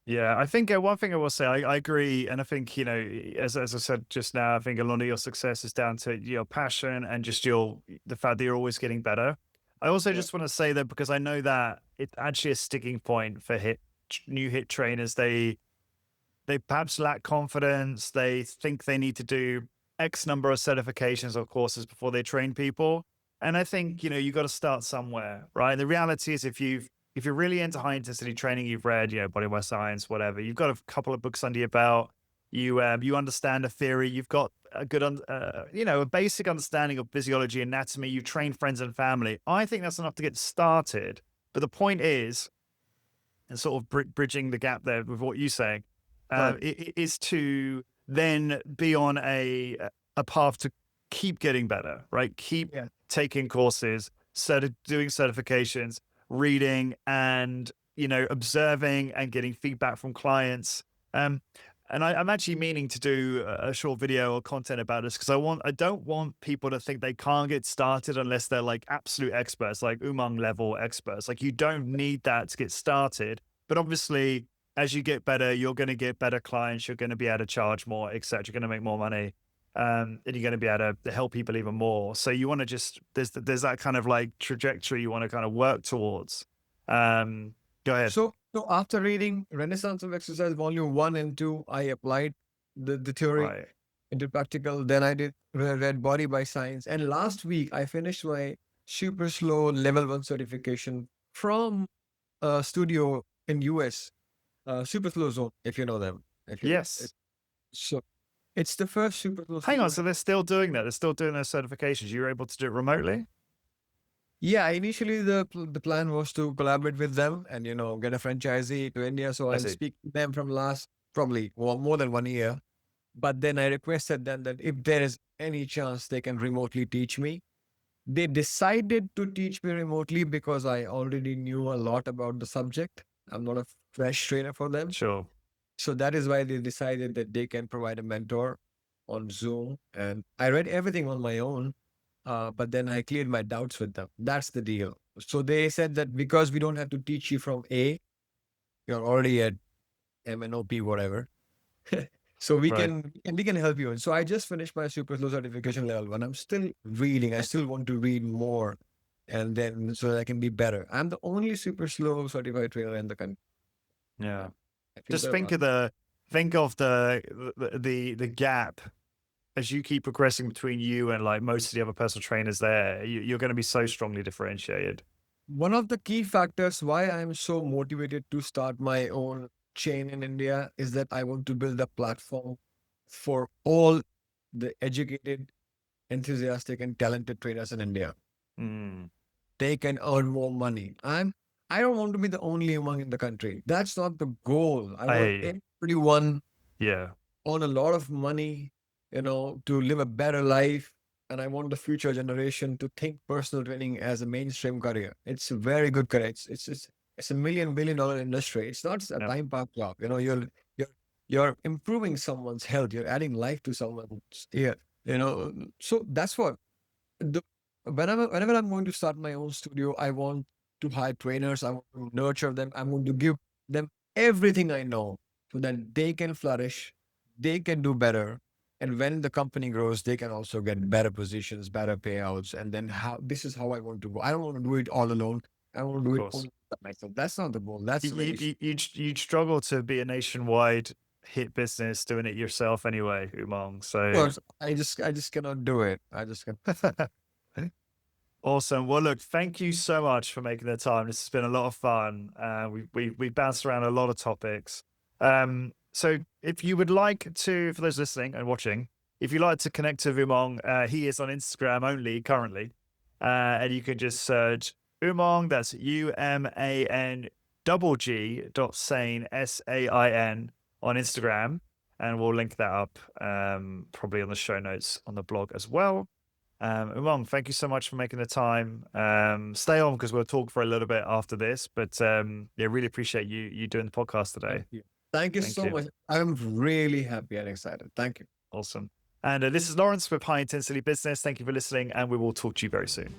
Yeah, I think one thing I will say, I agree, and I think as I said just now, I think a lot of your success is down to your passion and just the fact that you're always getting better. I also just want to say that because I know that it's actually a sticking point for new hit trainers. They perhaps lack confidence. They think they need to do X number of certifications or courses before they train people. And I think, you got to start somewhere, right? The reality is if you're really into high intensity training, you've read, Body Science, whatever, you've got a couple of books under your belt, you understand the theory, you've got a good, a basic understanding of physiology, anatomy, you train friends and family. I think that's enough to get started. But the point is, and sort of bridging the gap there with what you're saying, is to then be on a path to keep getting better, right? Keep taking courses, doing certifications, reading, and observing and getting feedback from clients. And I'm actually meaning to do a short video or content about this because I don't want people to think they can't get started unless they're like absolute experts, like Umang level experts. Like you don't need that to get started. But obviously, as you get better, you're going to get better clients. You're going to be able to charge more, etc. You're going to make more money, and you're going to be able to help people even more. So you want to just there's that kind of like trajectory you want to kind of work towards. Go ahead. So after reading Renaissance of Exercise Volume 1 and 2, I applied the theory Right. into practical. Then I read Body by Science. And last week, I finished my super slow level 1 certification from a studio in US, Super Slow Zone, if you know them. Yes. So it's the first super slow. Hang on. So they're still doing that. They're still doing those certifications. You were able to do it remotely? Yeah, initially the plan was to collaborate with them and get a franchisee to India. So I'll see. speak to them from last probably more than 1 year. But then I requested them that if there is any chance they can remotely teach me. They decided to teach me remotely because I already knew a lot about the subject. I'm not a fresh trainer for them. Sure. So that is why they decided that they can provide a mentor on Zoom. And I read everything on my own. But then I cleared my doubts with them. That's the deal. So they said that because we don't have to teach you from A, you're already at MNOP, whatever. So we can help you. And so I just finished my super slow certification level 1. I'm still reading. I still want to read more, and then so that I can be better. I'm the only super slow certified trainer in the country. Yeah. I feel Just better think about of the gap as you keep progressing between you and like most of the other personal trainers there, you're going to be so strongly differentiated. One of the key factors why I'm so motivated to start my own chain in India is that I want to build a platform for all the educated, enthusiastic, and talented trainers in India. Mm. They can earn more money. I don't want to be the only Umang in the country. That's not the goal. I want I, everyone yeah, earn a lot of money, to live a better life. And I want the future generation to think personal training as a mainstream career. It's a very good career. It's a $1 billion industry. It's not a yeah, time pass job. You're you're improving someone's health. You're adding life to someone's year. So that's what the whenever I'm going to start my own studio, I want to hire trainers. I want to nurture them. I want to give them everything I know so that they can flourish, they can do better. And when the company grows, they can also get better positions, better payouts. And then how this is how I want to go. I don't want to do it all alone. I want to of do it course. only by myself. That's not the goal. That's very You'd struggle to be a nationwide hit business doing it yourself anyway, Umang. So course. I just cannot do it. I just can. awesome. Well, look, thank you so much for making the time. This has been a lot of fun. We bounced around a lot of topics. So if you would like to, for those listening and watching, if you'd like to connect to Umang, he is on Instagram only currently, and you can just search Umang. That's UMANG Sain on Instagram, and we'll link that up probably on the show notes on the blog as well. Umang, thank you so much for making the time. Stay on because we'll talk for a little bit after this. But yeah, really appreciate you doing the podcast today. Thank you. Thank you Thank so you. much. I'm really happy and excited. Thank you. Awesome. And this is Lawrence with High Intensity Business. Thank you for listening, and we will talk to you very soon.